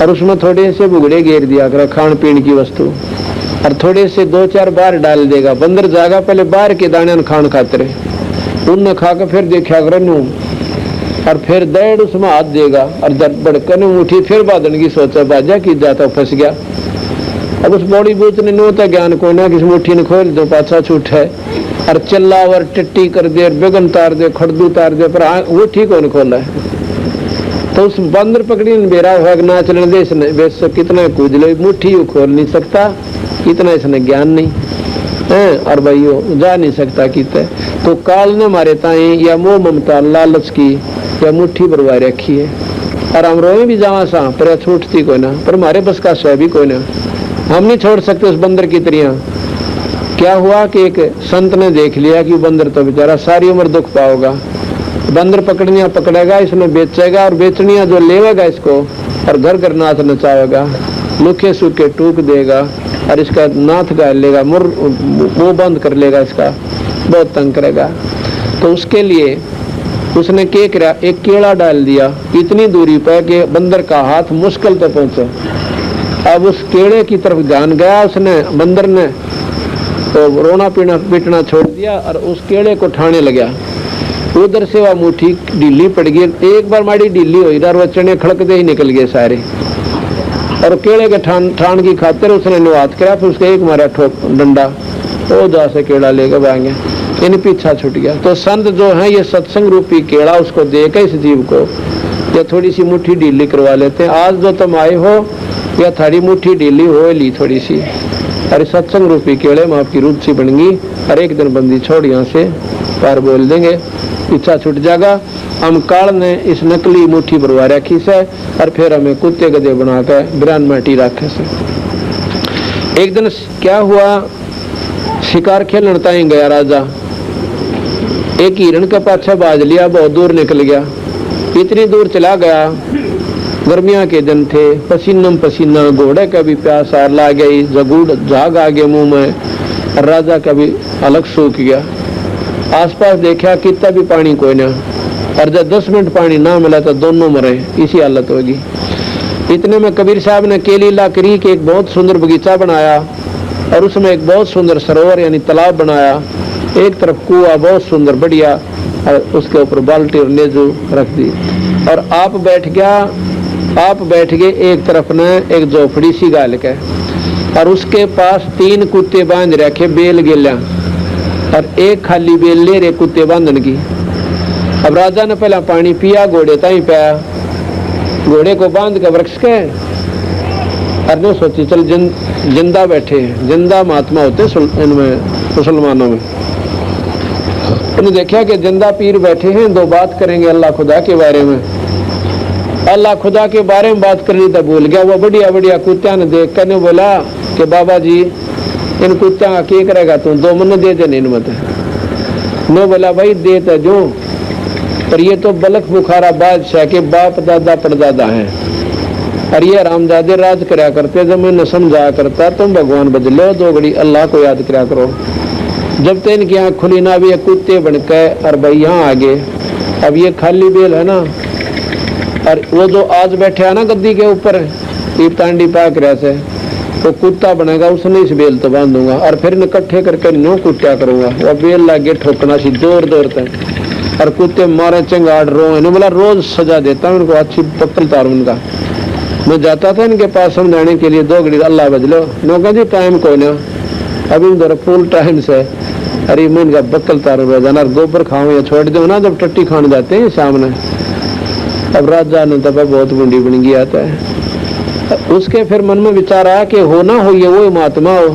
और उसमें थोड़े से बुगड़े घेर दिया कर खान पीन की वस्तु, और थोड़े से 2-4 बार डाल देगा। बंदर जागा पहले बाहर के दाने खान खाते उन खा कर फिर देखा कर नू, और फिर दौड़ उसमें हाथ देगा और बड़कन मुठी फिर बादन की सोचा बाजा की जाता फंस गया। अब उस बॉडी बूथ ने नोता ज्ञान को ना किस मुट्ठी ने खोल दो पाछा छूट है, और चिल्लावर टिट्टी कर दे, बेगन तार दे, खड़दू तार दे, पर वो ठीक होने खोला है। तो उस बंदर पकड़ी ने बेरा हुआ ना चलने दे, इसने बेस कितना कूद लो, मुट्ठी वो खोल नहीं सकता, इतना इसने ज्ञान नहीं है, और भाई वो जा नहीं सकता कितने। तो काल ने मारे ताई या मोह ममता लालच की या मुट्ठी भरवा रखी है, और हम रोए भी जावा सा पर छूटती कोई ना, पर हमारे बस का सह भी कोई ना, हम नहीं छोड़ सकते उस बंदर की तरह। क्या हुआ कि एक संत ने देख लिया कि बंदर तो बेचारा सारी उम्र दुख पाओगा, बंदर पकड़निया पकड़ेगा, इसमें बेचेगा, और बेचनिया जो लेवेगा इसको और घर घर नाथ नचावेगा, लुखे सूखे टूक देगा, और इसका नाथ गाल लेगा, मुंह बंद कर लेगा, इसका बहुत तंग करेगा। तो उसके लिए उसने क्या किया, एक केला डाल दिया इतनी दूरी पर कि बंदर का हाथ मुश्किल तक पहुंचे। अब उस केड़े की तरफ ध्यान गया उसने, बंदर ने तो रोना पीटना छोड़ दिया और उस केड़े को ठाने लगा। उधर से वह मुट्ठी ढीली पड़ गई, एक बार माड़ी ढीली हुई और वह चने खड़कते ही निकल गए सारे, और केड़े के ठान की खातिर उसने नुआत किया, फिर उसके एक मारा ठोक डंडा, वो जा से केड़ा लेकर भागे, इन पीछा छूट गया। तो संत जो है ये सत्संग रूपी केड़ा उसको देकर इस जीव को या थोड़ी सी मुट्ठी ढीली करवा लेते हैं। आज जो तुम आए हो या थारी मुट्ठी ढीली हो ली थोड़ी सी, अरे सत्संग रूपी केड़े में आपकी रूप सी बन गई, और एक दिन बंदी छोड़ यहाँ से पार बोल देंगे, पीछा छूट जाएगा। हम काल ने इस नकली मुट्ठी भरवा रखी से, और फिर हमें कुत्ते गधे बनाकर बिरान माटी रखे से। एक दिन क्या हुआ, शिकार खेलने ताई गया राजा, एक हिरण का पाछा बाज लिया, बहुत दूर निकल गया, इतनी दूर चला गया, गर्मियां के दिन थे, पसीनम पसीना, घोड़े का भी प्यास आ ला गई, जगूड़ झाग आ गए मुंह में, राजा का भी अलग सूख गया। आसपास देखा कितना भी पानी कोई ना, और जब 10 मिनट पानी ना मिला तो दोनों मरे, इसी हालत होगी। इतने में कबीर साहब ने केली लाकड़ी के एक बहुत सुंदर बगीचा बनाया, और उसमें एक बहुत सुंदर सरोवर यानी तालाब बनाया, एक तरफ कुआ बहुत सुंदर बढ़िया, और उसके ऊपर बाल्टी और नेजू रख दी, और आप बैठ गए एक तरफ ने एक झोपड़ी सी गाल के, और उसके पास 3 कुत्ते बांध रखे बेल गेल्या, और एक खाली बेल ले रहे कुत्ते बांधन की। अब राजा ने पहला पानी पिया, घोड़े ताई पाया, घोड़े को बांध के वृक्ष के, और ने सोची चल जिंदा बैठे हैं, जिंदा महात्मा होते इनमें मुसलमानों में। उन्हें देखा कि जिंदा पीर बैठे हैं, 2 बात करेंगे अल्लाह खुदा के बारे में। अल्लाह खुदा के बारे में बात करनी तो भूल गया। वो बढ़िया बढ़िया कुत्तिया ने देख कर बोला कि बाबा जी इन कुत्तिया का क्या करेगा तू, 2 मन दे दे नहीं मत। नो बोला भाई दे तो जो, पर ये तो बलख बुखारा बादशाह के बाप दादा परदादा हैं, और ये रामदादे राज कराया करते, जब मैं न समझा करता तुम भगवान बदलो, 2 घड़ी अल्लाह को याद कराया करो। जब तक इनकी आँख खुली ना, भी कुत्ते बनकर और भाई यहाँ आगे, अब ये खाली बेल है ना, और वो जो आज बैठे है ना गद्दी के ऊपर तांडी पाक रहा से, तो कुत्ता बनेगा, उसने इस बेल तो बांधूंगा, और फिर इकट्ठे करके नो कुत्ता करूंगा। वो बेल लागे ठोकना सी जोर जोर तक, और कुत्ते मारे चंगाड़ रो, इन्हें बोला रोज सजा देता हूँ उनको, अच्छी पत्तल तारू उनका। मैं जाता था इनके पास समझाने के लिए, 2 घड़ी अल्लाह बदलो, नौका जी टाइम कोई ना, अभी इधर फुल टाइम से, अरे मैं इनका बक्कल तारू रोजाना, गोबर खाऊं या छोड़ दो ना, जब टट्टी खाने जाते हैं सामने। अब राजा ने तब बहुत बूंदी बन गया था। उसके फिर मन में विचार आया कि हो ना हो ये वो महात्मा हो,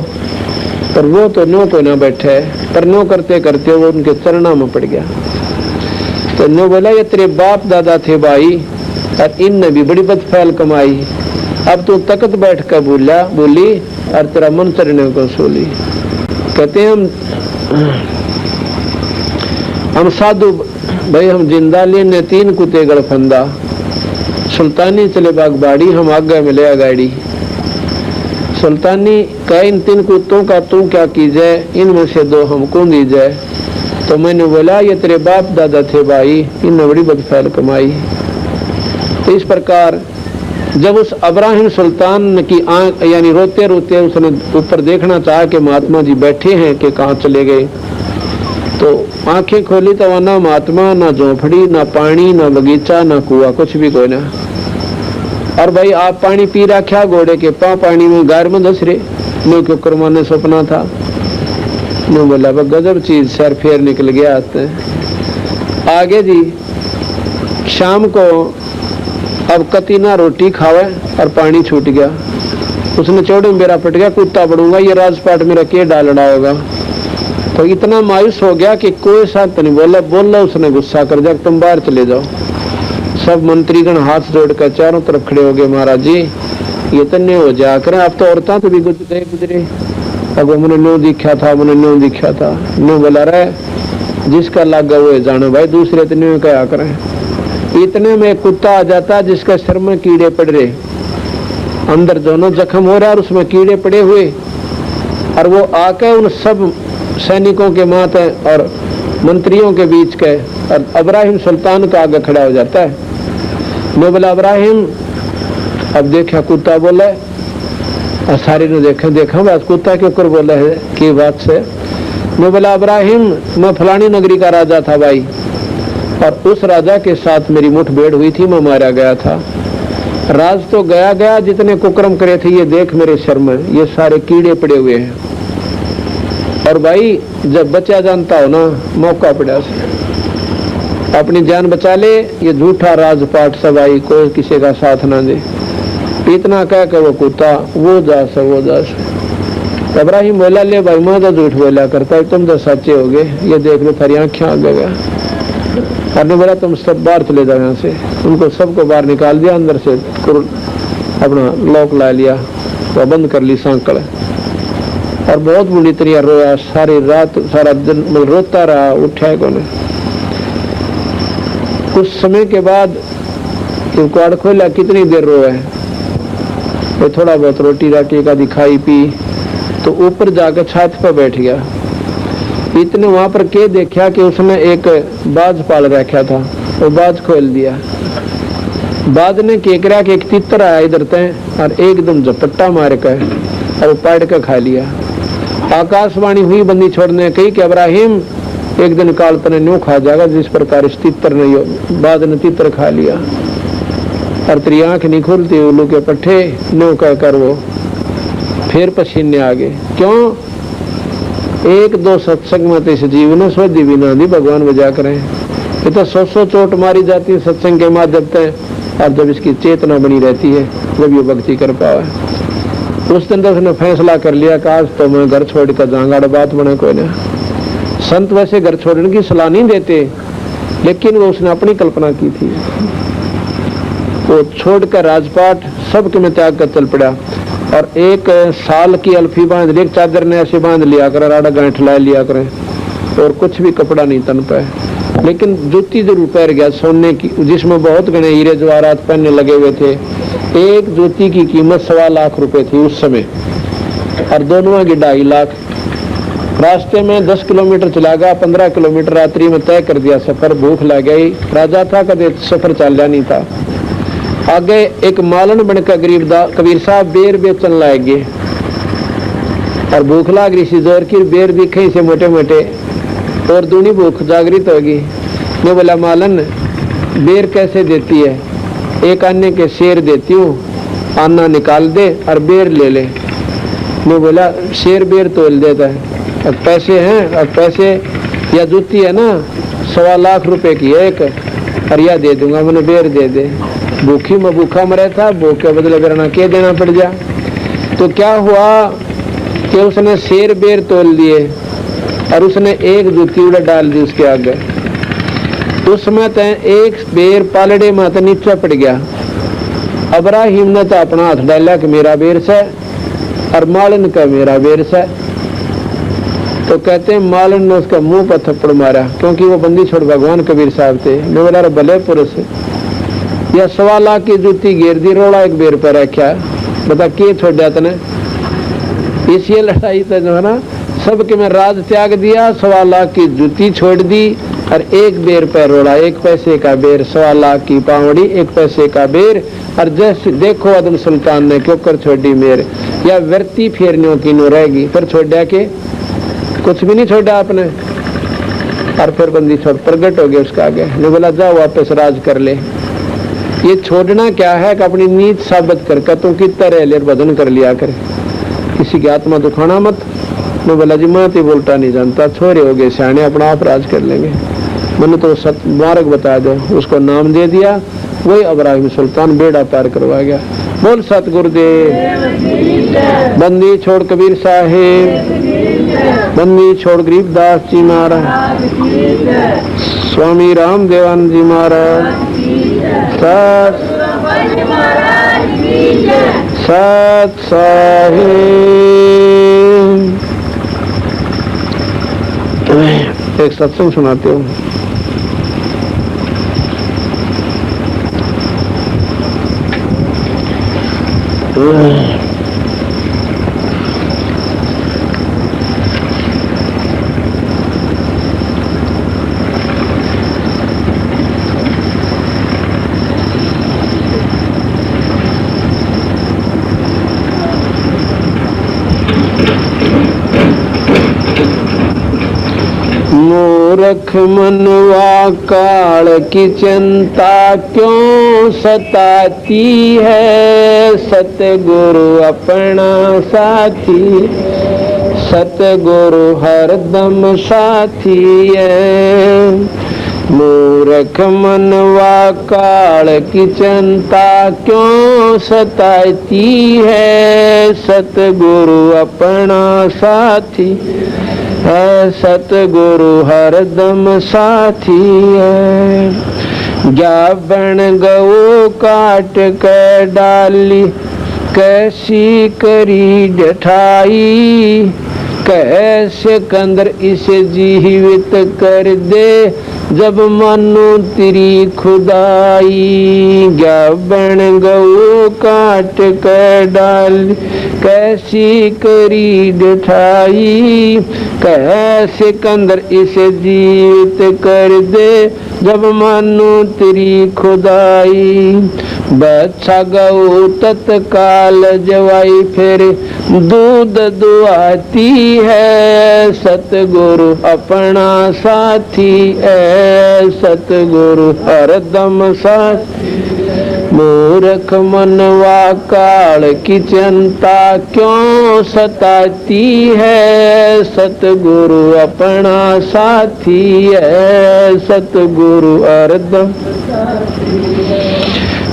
पर वो तो नो को ना बैठे, पर नो करते करते वो उनके चरणों में पड़ गया। तो नो बोला ये तेरे बाप दादा थे भाई और इनने भी बड़ी बदफैल कमाई, अब तू तकत बैठ कर बोली और तेरा मन चढ़ने को सोली। कहते हैं हम साधु भाई, हम जिंदा लेने 3 कुत्ते गड़फंदा, सुल्तानी चले बागबाड़ी, हम आगे मिले गाड़ी। सुल्तानी कहा इन 3 कुत्तों का तू क्या कीजिए, इनमें से 2 हमको दीजिए। तो मैंने बोला ये तेरे बाप दादा थे भाई, इनने बड़ी बदफैल कमाई। तो इस प्रकार जब उस अब्राहिम सुल्तान की आंख यानी रोते रोते उसने ऊपर देखना चाहा कि महात्मा जी बैठे हैं कि कहाँ चले गए, तो आंखें खोली तो वह ना महात्मा, ना झोंपड़ी, ना पानी, ना बगीचा, ना कुआ, कुछ भी कोई ना। और भाई आप पानी पी रखा घोड़े के पानी में गार में धस रहे, नो क्यों करवाने सपना था। नो बोला गजब चीज सर, फेर निकल गया आते आगे जी। शाम को अब कतीना रोटी खावे और पानी छूट गया, उसने चौड़े में बेरा पट गया, कुत्ता पड़ूंगा ये राजपाट मेरा के डालड़ा होगा। तो इतना मायूस हो गया कि कोई साथ नहीं बोला उसने गुस्सा कर दिया तुम बाहर चले जाओ। सब मंत्रीगण हाथ जोड़कर चारों तरफ खड़े हो गए, महाराज जी ये तन्ने हो जा करें, अब तो औरतां तो भी गुजरे, अब मैंने नो दिखा था, मैंने नो दिखा था। नो बोला रहे जिसका लागा वो जाने भाई, दूसरे तने क्या करें। इतने में कुत्ता आ जाता जिसका सिर में कीड़े पड़ रहे, अंदर दोनों जख्म हो रहा और उसमें कीड़े पड़े हुए, और वो आके उन सब सैनिकों के माथे और मंत्रियों के बीच के और अब्राहिम सुल्तान का आगे खड़ा हो जाता है। मैं बोला अब्राहिम, अब देखा कुत्ता बोला, और सारे ने देखा बात कुत्ता के ऊपर बोला है की बात से। मैं बोला अब्राहिम, मैं फलानी नगरी का राजा था भाई, और उस राजा के साथ मेरी मुठभेड़ हुई थी, मैं मारा गया था। राज तो गया, जितने कुकर्म करे थे ये देख मेरे सिर में ये सारे कीड़े पड़े हुए हैं। और भाई जब बचा जानता हो ना, मौका पड़ा से अपनी जान बचा ले, ये झूठा राजपाट सब आई, कोई किसी का साथ ना दे। इतना कह के वो कुत्ता वो जा इब्राहिम बोला ले भाई मैं तो झूठ बोला करता है, तुम तो सच्चे हो गए, ये देख लो थारी आंखें आ गया। और बोला तुम सब बाहर चले जाओ यहाँ से। उनको सबको बाहर निकाल दिया, अंदर से अपना लॉक ला लिया, तो बंद कर ली सांकड़। और बहुत बुरी तरह रोया, सारी रात सारा दिन रोता रहा, उठा को नहीं। कुछ समय के बाद क्वाड़ खोला, कितनी देर रोया है, वो थोड़ा बहुत रोटी राटी का दिखाई पी, तो ऊपर जाकर छत पर बैठ गया। इतने वहां पर के देखा कि उसने एक बाज पाल रखा था, वो बाज खोल दिया। बाज ने के करा कि एक तितर आया इधर तय और एकदम झपट्टा मार कर और पाड़ कर खा लिया। आकाशवाणी हुई बंदी छोड़ने कही कि अब्राहिम एक दिन काल तने न्यू खा जाएगा जिस प्रकार इस तितर ने बाज ने तितर खा लिया। और तेरी आंख नहीं खुलती, उल्लू के पट्टे न्यू कहकर वो फिर पसीने आ गए। क्यों? 1-2 सत्संग में तो इस जीवन सोधी भी ना दी भगवान बजा करें। ये तो 100 चोट मारी जाती है सत्संग के माध्यम से, और जब इसकी चेतना बनी रहती है जब ये भक्ति कर पावे। उस दिन तो उसने फैसला कर लिया कि आज तो मैं घर छोड़ कर जाऊंगा, बात बने कोई ना। संत वैसे घर छोड़ने की सलाह नहीं देते, लेकिन वो उसने अपनी कल्पना की थी। वो छोड़कर राजपाट सबके में त्याग कर चल पड़ा, और 1 साल की अल्फी बांध ली, एक चादर ने ऐसे बांध लिया कर, राड़ा गांठ ला लिया करें, और कुछ भी कपड़ा नहीं तन पे। लेकिन जूती जरूर पैर गया सोने की, जिसमें बहुत घने हीरे जवाहरात पहनने लगे हुए थे। एक जूती की कीमत 1.25 लाख रुपए थी उस समय, और दोनों की 2.5 लाख। रास्ते में 10 किलोमीटर चला गया, 15 किलोमीटर रात्रि में तय कर दिया सफर। भूख लग गई, राजा था, कदे सफर चल नहीं था। आगे एक मालन बनकर गरीब कबीर साहब बेर बेचन लाए गए, और भूख लाग रही सी जोर की, बेर दिखे से मोटे मोटे, और दूनी भूख जागृत होगी। मैं बोला मालन बेर कैसे देती है? एक आने के शेर देती हूँ, आना निकाल दे और बेर ले ले। मैं बोला शेर बेर तोल देता है, अब पैसे हैं, अब पैसे या जूती है ना 1.25 लाख रुपए की एक, और या दे दूंगा, मैंने बेर दे दे। भूखी में भूखा मरे था, भूख के बदले करना के देना पड़ जा। तो क्या हुआ कि उसने शेर बेर तोल दिए, और उसने एक जूती उड़ा डाल दी उसके आगे। उसमें तो एक बेर पालड़े में तो नीचे पड़ गया। अब्राहिम ने तो अपना हाथ डाला कि मेरा बेर से, और मालन का मेरा बेर से। तो कहते हैं मालन ने उसका मुंह पर थप्पड़ मारा, क्योंकि वो बंदी छोड़ भगवान कबीर साहब थे। मैं बोला भले पुरुष, या 1.25 लाख की जूती घेर दी, रोड़ा एक बेर पर रखा, बता के छोड़ा तने। इसी लड़ाई तो जो है ना, सबके में राज त्याग दिया, 1.25 लाख की जूती छोड़ दी, और एक बेर पर रोड़ा, 1 पैसे का बेर, 1.25 लाख की पावड़ी, 1 पैसे का बेर। और जैसे देखो आदम सुल्तान ने क्यों कर छोड़ी मेर, या व्यर्ती फेरनियों की नो रहेगी, फिर छोड़ा के कुछ भी नहीं छोड़ा आपने। और फिर बंदी छोड़ प्रगट हो गया उसका आगे, ने बोला जाओ वापस राज कर ले। ये छोड़ना क्या है कि अपनी नीच साबित कर तुम कितना रह ले भजन कर लिया करे, किसी की आत्मा दुखाना मत। ने बोला जी मैं तो बोलता नहीं जानता, छोरे हो गए सियाने, अपना आप राज कर लेंगे। मैंने तो मार्ग बता दो, उसको नाम दे दिया, वही इब्राहिम सुल्तान बेड़ा पार करवा गया। बोल सतगुरुदेव। बंदी छोड़ कबीर साहेब, बंदी छोड़ गरीबदास जी महाराज, स्वामी रामदेवानंद जी महाराज, सत साहेब। एक सत्संग सुनाते हो। मूर्ख मनवा काल की चिंता क्यों सताती है, सतगुरु अपना साथी, सतगुरु हरदम साथी है। मूर्ख मनवा काल की चिंता क्यों सताती है, सतगुरु अपना साथी है, सतगुरु हरदम साथी है। ज्ञापन गौ काट कर डाली, कैसी करी जठाई, कैसे कंदर इसे जीवित कर दे, जब मानो तेरी खुदाई। ज्ञापन गौ काट कर डाली, कैसी करी जठाई, कैसे कंदर इसे जीवित कर दे, जब मानो तेरी खुदाई। बच्चा गौ तत्काल जवाई, फिर दूध दुआती है, सतगुरु अपना साथी है, सतगुरु हरदम साथी। मूर्ख मनवा काल की चिंता क्यों सताती है, सतगुरु अपना साथी है, सतगुरु हरदम।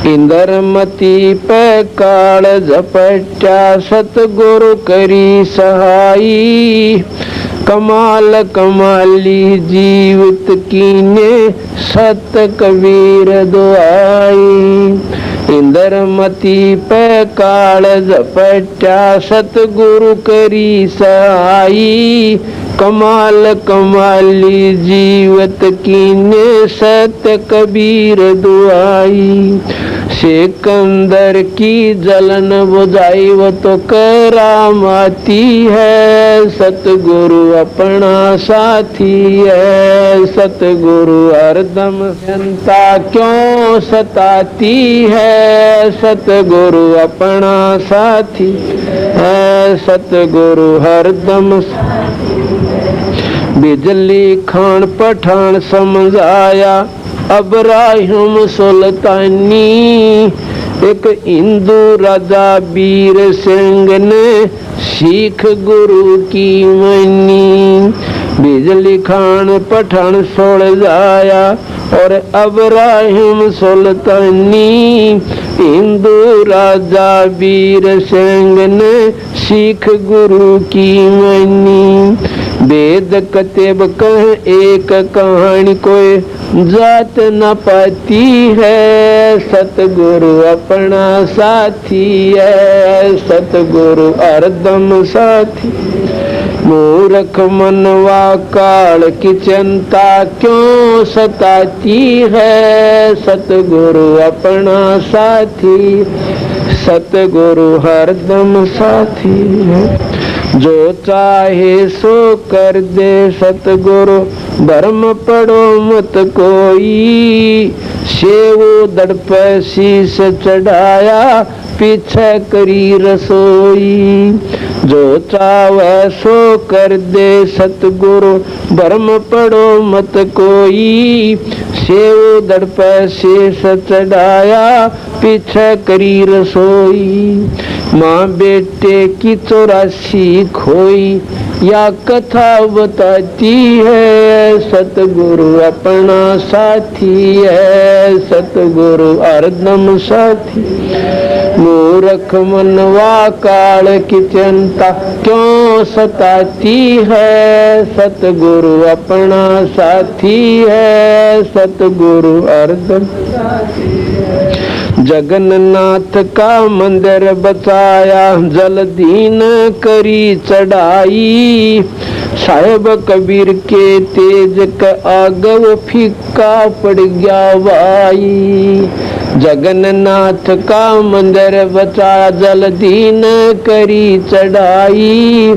इंद्रमती पे काल झपटा, सतगुरु करी सहाई, कमाल कमाली जीवित कीने, सत कबीर दुआई। इंद्रमती पे काल झपटा, सतगुरु करी सहाई, कमाल कमाली जीवत कीने, सत कबीर दुआई। सिकंदर की जलन बुझाई, वो तो करामाती है, सतगुरु अपना साथी है, सतगुरु हरदम। जनता क्यों सताती है, सतगुरु अपना साथी है, सतगुरु हरदम। बिजली खान पठान समझाया, इब्राहिम सुल्तानी, एक हिंदू राजा वीर सिंह ने सिख गुरु की मनी। बिजली खान पठान सुलझाया और इब्राहिम सुल्तानी, हिंदू राजा वीर सिंह ने सिख गुरु की मनी। वेद कतेब कह एक कहानी कोई जात न पाती है, सतगुरु अपना साथी है, सतगुरु हरदम साथी। मूर्ख मनवा काल की चिंता क्यों सताती है, सतगुरु अपना साथी, सतगुरु हरदम साथी है। जो चाहे सो कर दे सतगुरु, भरम पड़ो मत कोई, सेवो दड़ पर शीश चढ़ाया पीछे करी रसोई। जो चाहे सो कर दे सतगुरु, भरम पड़ो मत कोई, सेवो दड़ पर शीश चढ़ाया पीछे करी रसोई। माँ बेटे की 84 खोई या कथा बताती है, सतगुरु अपना साथी है, सतगुरु हरदम साथी। मूर्ख मनवा काल की चिंता क्यों सताती है, सतगुरु अपना साथी है, सतगुरु हरदम साथी है। जगन्नाथ का मंदिर बचाया जलदीन करी चढ़ाई, साहेब कबीर के तेज का आग वो फीका पड़ गया भाई। जगन्नाथ का मंदिर बचाया जलदीन करी चढ़ाई,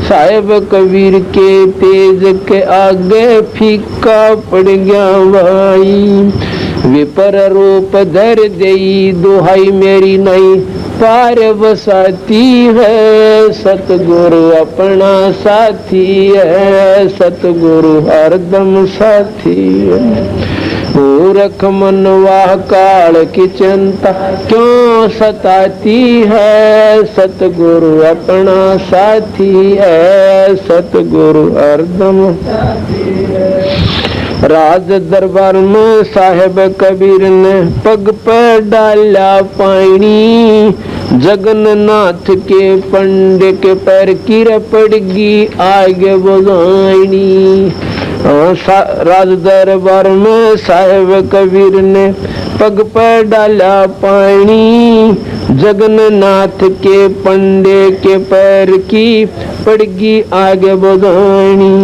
साहेब कबीर के तेज के आगे फीका पड़ गया भाई। विपर रूप धर देई दुहाई मेरी नहीं पार बसाती है, सतगुरु अपना साथी है, सतगुरु हरदम साथी है। मूर्ख मनवा काल की चिंता क्यों सताती है, सतगुरु अपना साथी है, सतगुरु हरदम साथी है। राज दरबार में साहेब कबीर ने पग पर डाला पानी, जगन्नाथ के पंडे के पैर कीर पड़गी आगे बुझानी। राज दरबार में साहेब कबीर ने पग पर डाला पानी, जगन्नाथ के पंडे के पैर की पड़गी आगे बुझानी।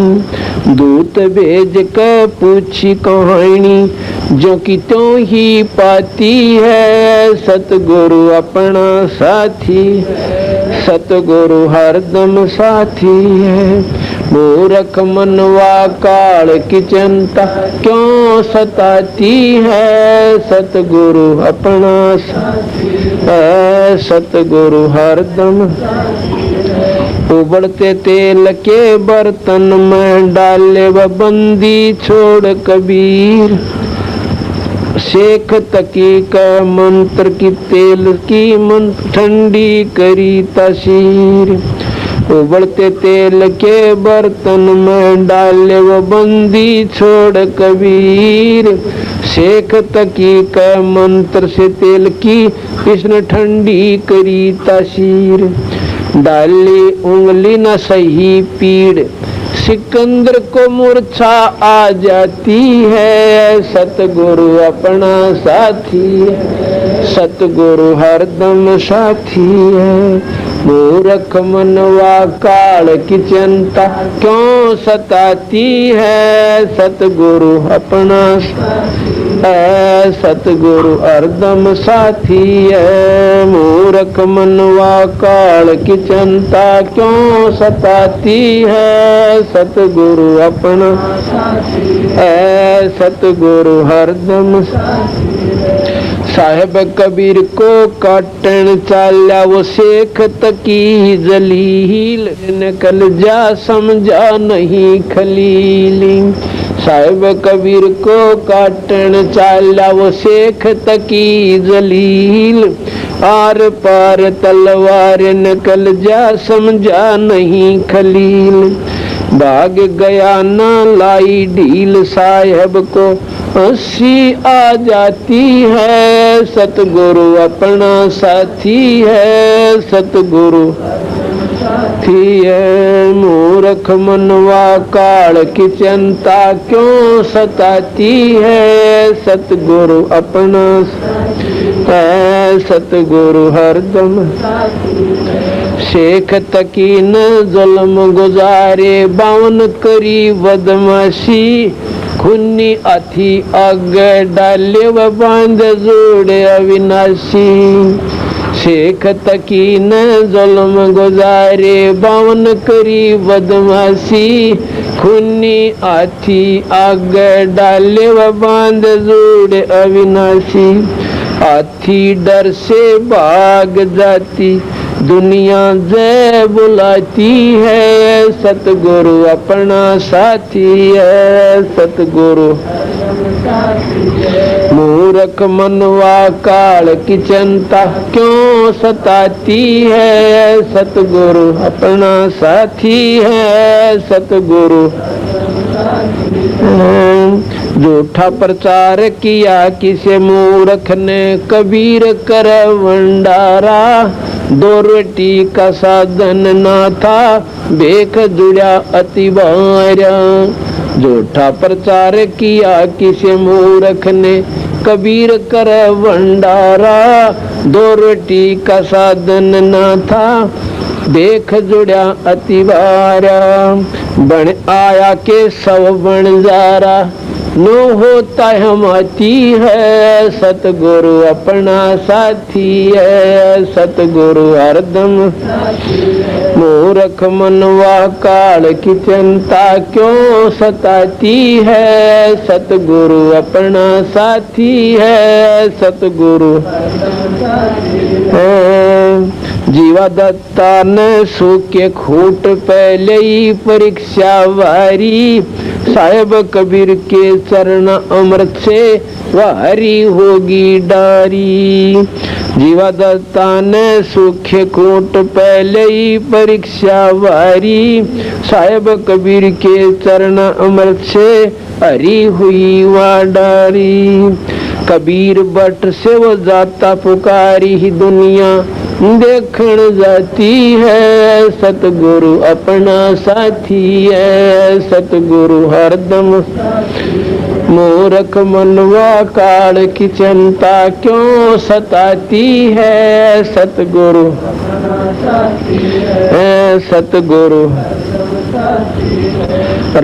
दूत भेज कर पूछी कहानी, जो कि त्यों ही पाती है, सतगुरु अपना साथी, सतगुरु हरदम साथी है। मूर्ख मनवा काल की चिंता क्यों सताती है, सतगुरु अपना साथी है, सतगुरु हरदम। उबलते तेल के बर्तन में डाले व बंदी छोड़ कबीर, शेख तकी का मंत्र की तेल की मंत्र ठंडी करी तासीर। उबलते तेल के बर्तन में डाले वो बंदी छोड़ कबीर, शेख तकी का मंत्र से तेल की इसने ठंडी करी तासीर। डाली उंगली न सही पीड़, सिकंदर को मूर्छा आ जाती है, सतगुरु अपना साथी है, सतगुरु हरदम साथी है। मूर्ख मनवा काल की चिंता क्यों सताती है, सतगुरु अपना है, सतगुरु हरदम साथी है। मूर्ख मनवा काल की चिंता क्यों सताती है, सतगुरु अपना है, सतगुरु हरदम साथी है। साहेब कबीर को काटन चाला वो शेख तकी जलील, निकल जा समझा नहीं खलीली। साहेब कबीर को काटन चाला वो शेख तकी जलील, आर पार तलवार निकल जा समझा नहीं खलील। भाग गया ना लाई ढील, साहेब को हंसी आ जाती है, सतगुरु अपना साथी है, सतगुरु है मूर्ख मनवा काल की चिंता क्यों सताती है। सतगुरु अपना है सतगुरु हरदम शेख तकी न जुल्म गुजारे बावन करी बदमाशी खुन्नी अथी आगे डाले व बांध जोड़े अविनाशी। शेख तकी न जुल्म गुजारे बावन करी बदमाशी खुन्नी आथी आगे डाले व बांध जोड़े अविनाशी। हाथी डर से भाग जाती दुनिया जय बुलाती है। सतगुरु अपना साथी है सतगुरु मूर्ख मनवा काल की चिंता क्यों सताती है। सतगुरु अपना साथी है सतगुरु। झूठा प्रचार किया किसे मूर्ख ने कबीर कर भंडारा। दो रोटी का साधन ना था बेख जुड़ा अति बारा। झूठा प्रचार किया किसे मूर्ख ने कबीर कर भंडारा। दो रोटी का साधन ना था देख जुड़ा अति बारा। बन आया के सब बन जारा नो होता हमाती है। सतगुरु अपना साथी है सतगुरु हरदम मूर्ख मनवा काल की चिंता क्यों सताती है। सतगुरु अपना साथी है सतगुरु। जीवा दत्ता ने सूखे खूट पहले ही परीक्षा वारी। साहेब कबीर के चरण अमृत से वारी होगी डारी। जीवा दत्ता ने सूखे खूट पहले ही परीक्षा वारी। साहेब कबीर के चरण अमृत से हरी हुई वा डारी। कबीर बट से वो जाता पुकारी ही दुनिया देखण जाती है। सतगुरु अपना साथी है सतगुरु हरदम मूर्ख मनवा काल की चिंता क्यों सताती है। सतगुरु है सतगुरु।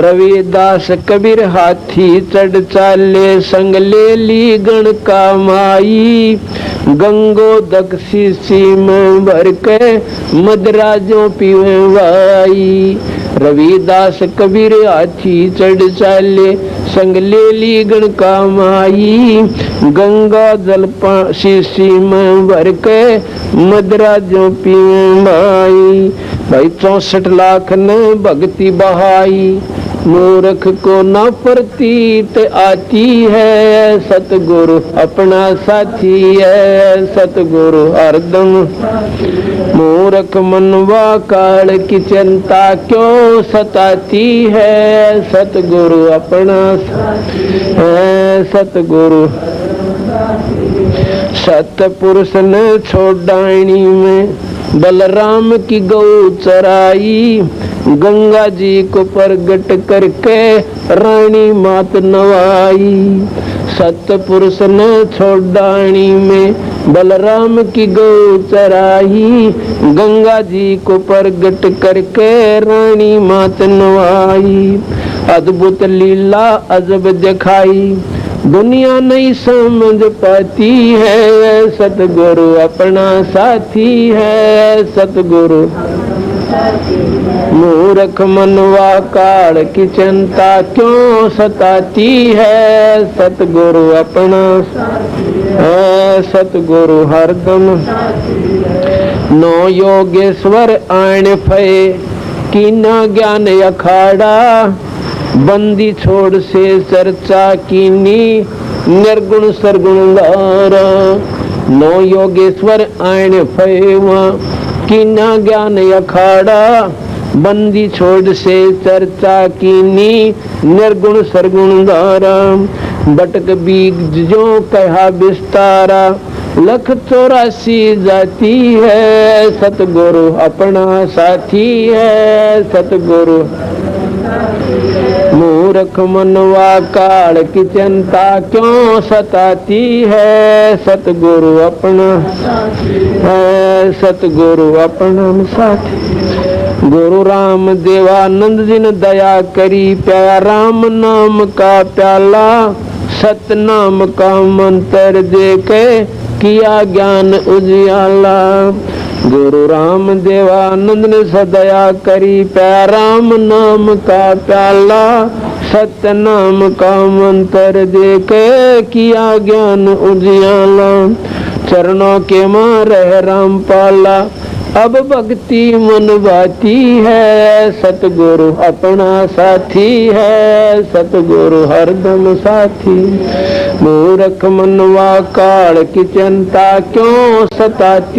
रविदास कबीर हाथी चढ़ चाले संग ले ली गण का माई। गंगो दक्षी सी में भर के मदराजों पीवे वाई। रविदास कबीर हाथी चढ़ चाले संग ले ली गण का माई। गंगा जल शीशी में भर के मदराजों पीवे माई। भाई 64 लाख ने भक्ति बहाई मूर्ख को न प्रतीत आती है। सतगुरु अपना साथी है सतगुरु हरदम मूर्ख मनवा काल की चिंता क्यों सताती है। सतगुरु अपना है सतगुरु। सतपुरुष ने छोड़ानी में बलराम की गौ चराई। गंगा जी को प्रगट करके रानी मात नवाई। सतपुरुष ने छोड़ानी में बलराम की गौ चराई। गंगा जी को प्रगट करके रानी मात नवाई। अद्भुत लीला अजब दिखाई दुनिया नहीं समझ पाती है। सतगुरु अपना साथी है सतगुरु। मूर्ख मनवा काल की चिंता क्यों सताती है। सतगुरु अपना है सतगुरु हरदम। नो योगेश्वर आण फये कीना ज्ञान अखाड़ा। बंदी छोड़ से चर्चा कीनी निर्गुण सरगुण लारा। नो योगेश्वर आण फयवा कीना ज्ञान अखाड़ा। बंदी छोड़ से चर्चा कीनी निर्गुण सरगुण दारा। बटक बीज जो कहा विस्तारा लख 84 जाती है, सतगुरु अपना साथी है। सतगुरु मूर्ख मनवा काल की चिंता क्यों सताती है। सतगुरु अपना है, सतगुरु अपना साथी। गुरु राम देवानंद जी ने दया करी, प्यारा राम नाम का प्याला, सतनाम का मंत्र दे के किया ज्ञान उजियाला। गुरु राम देवानंद ने सदया करी, प्यारा राम नाम का प्याला, सत्य नाम का मंत्र दे के किया ज्ञान उजियाला। चरणों के मारे राम पाला, अब भक्ति मन बाती है। सतगुरु अपना साथी है, सतगुरु हरदम साथी। मूर्ख मनवा काल की चिंता क्यों सताती